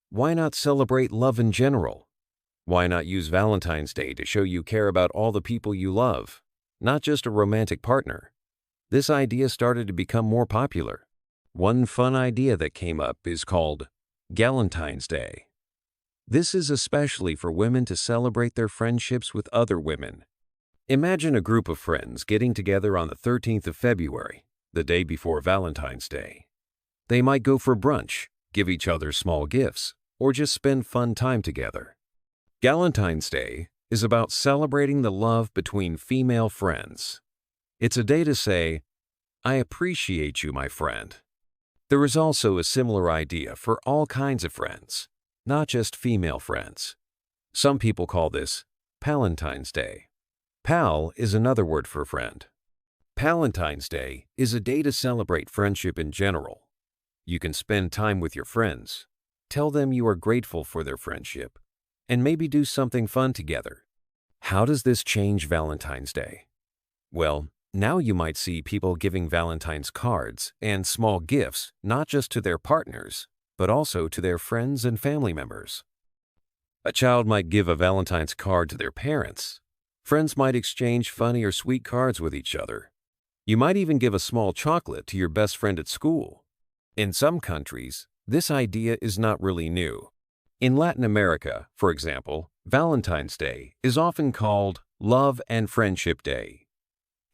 why not celebrate love in general? Why not use Valentine's Day to show you care about all the people you love, not just a romantic partner? This idea started to become more popular. One fun idea that came up is called Galentine's Day. This is especially for women to celebrate their friendships with other women. Imagine a group of friends getting together on the 13th of February, the day before Valentine's Day. They might go for brunch, give each other small gifts, or just spend fun time together. Galentine's Day is about celebrating the love between female friends. It's a day to say, "I appreciate you, my friend." There is also a similar idea for all kinds of friends, not just female friends. Some people call this Palentine's Day. Pal is another word for friend. Palentine's Day is a day to celebrate friendship in general. You can spend time with your friends, tell them you are grateful for their friendship, and maybe do something fun together. How does this change Valentine's Day? Well, now you might see people giving Valentine's cards and small gifts not just to their partners, but also to their friends and family members. A child might give a Valentine's card to their parents. Friends might exchange funny or sweet cards with each other. You might even give a small chocolate to your best friend at school. In some countries, this idea is not really new. In Latin America, for example, Valentine's Day is often called Love and Friendship Day.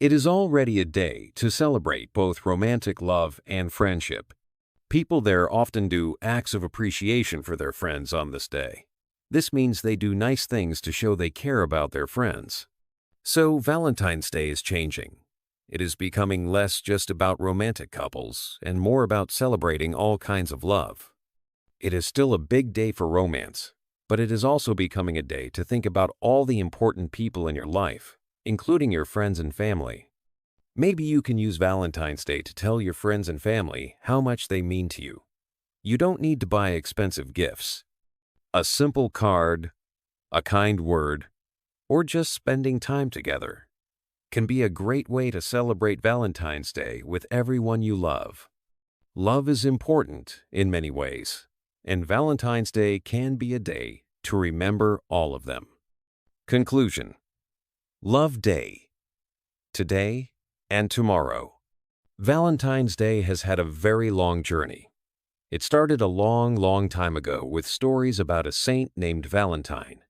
It is already a day to celebrate both romantic love and friendship. People there often do acts of appreciation for their friends on this day. This means they do nice things to show they care about their friends. So Valentine's Day is changing. It is becoming less just about romantic couples and more about celebrating all kinds of love. It is still a big day for romance, but it is also becoming a day to think about all the important people in your life, including your friends and family. Maybe you can use Valentine's Day to tell your friends and family how much they mean to you. You don't need to buy expensive gifts. A simple card, a kind word, or just spending time together can be a great way to celebrate Valentine's Day with everyone you love. Love is important in many ways, and Valentine's Day can be a day to remember all of them. Conclusion: Love Day, today and tomorrow. Valentine's Day has had a very long journey. It started a long time ago with stories about a saint named Valentine.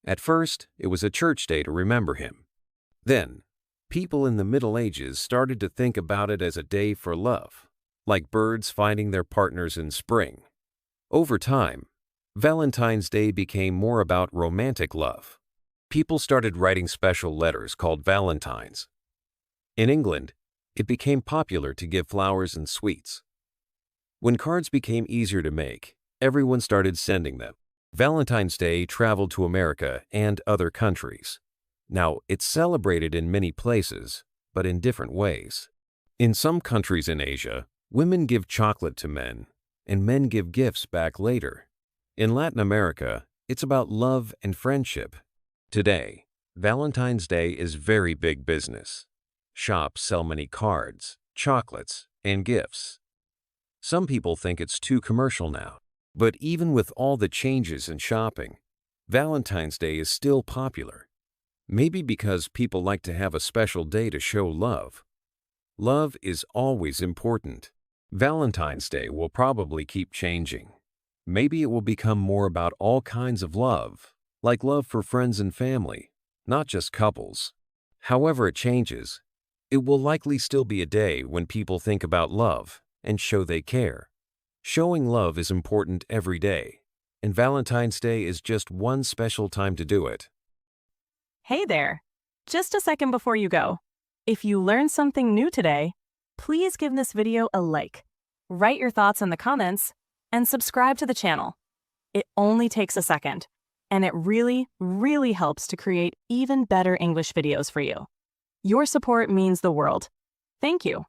At first, it was a church day to remember him. Then, people in the Middle Ages started to think about it as a day for love, like birds finding their partners in spring. Over time, Valentine's Day became more about romantic love. People started writing special letters called Valentines. In England, it became popular to give flowers and sweets. When cards became easier to make, everyone started sending them. Valentine's Day traveled to America and other countries. Now, it's celebrated in many places, but in different ways. In some countries in Asia, women give chocolate to men, and men give gifts back later. In Latin America, it's about love and friendship. Today, Valentine's Day is very big business. Shops sell many cards, chocolates, and gifts. Some people think it's too commercial now. But even with all the changes in shopping, Valentine's Day is still popular. Maybe because people like to have a special day to show love. Love is always important. Valentine's Day will probably keep changing. Maybe it will become more about all kinds of love, like love for friends and family, not just couples. However it changes, it will likely still be a day when people think about love and show they care. Showing love is important every day, and Valentine's Day is just one special time to do it. Hey there! Just a second before you go. If you learned something new today, please give this video a like, write your thoughts in the comments, and subscribe to the channel. It only takes a second, and it really helps to create even better English videos for you. Your support means the world. Thank you.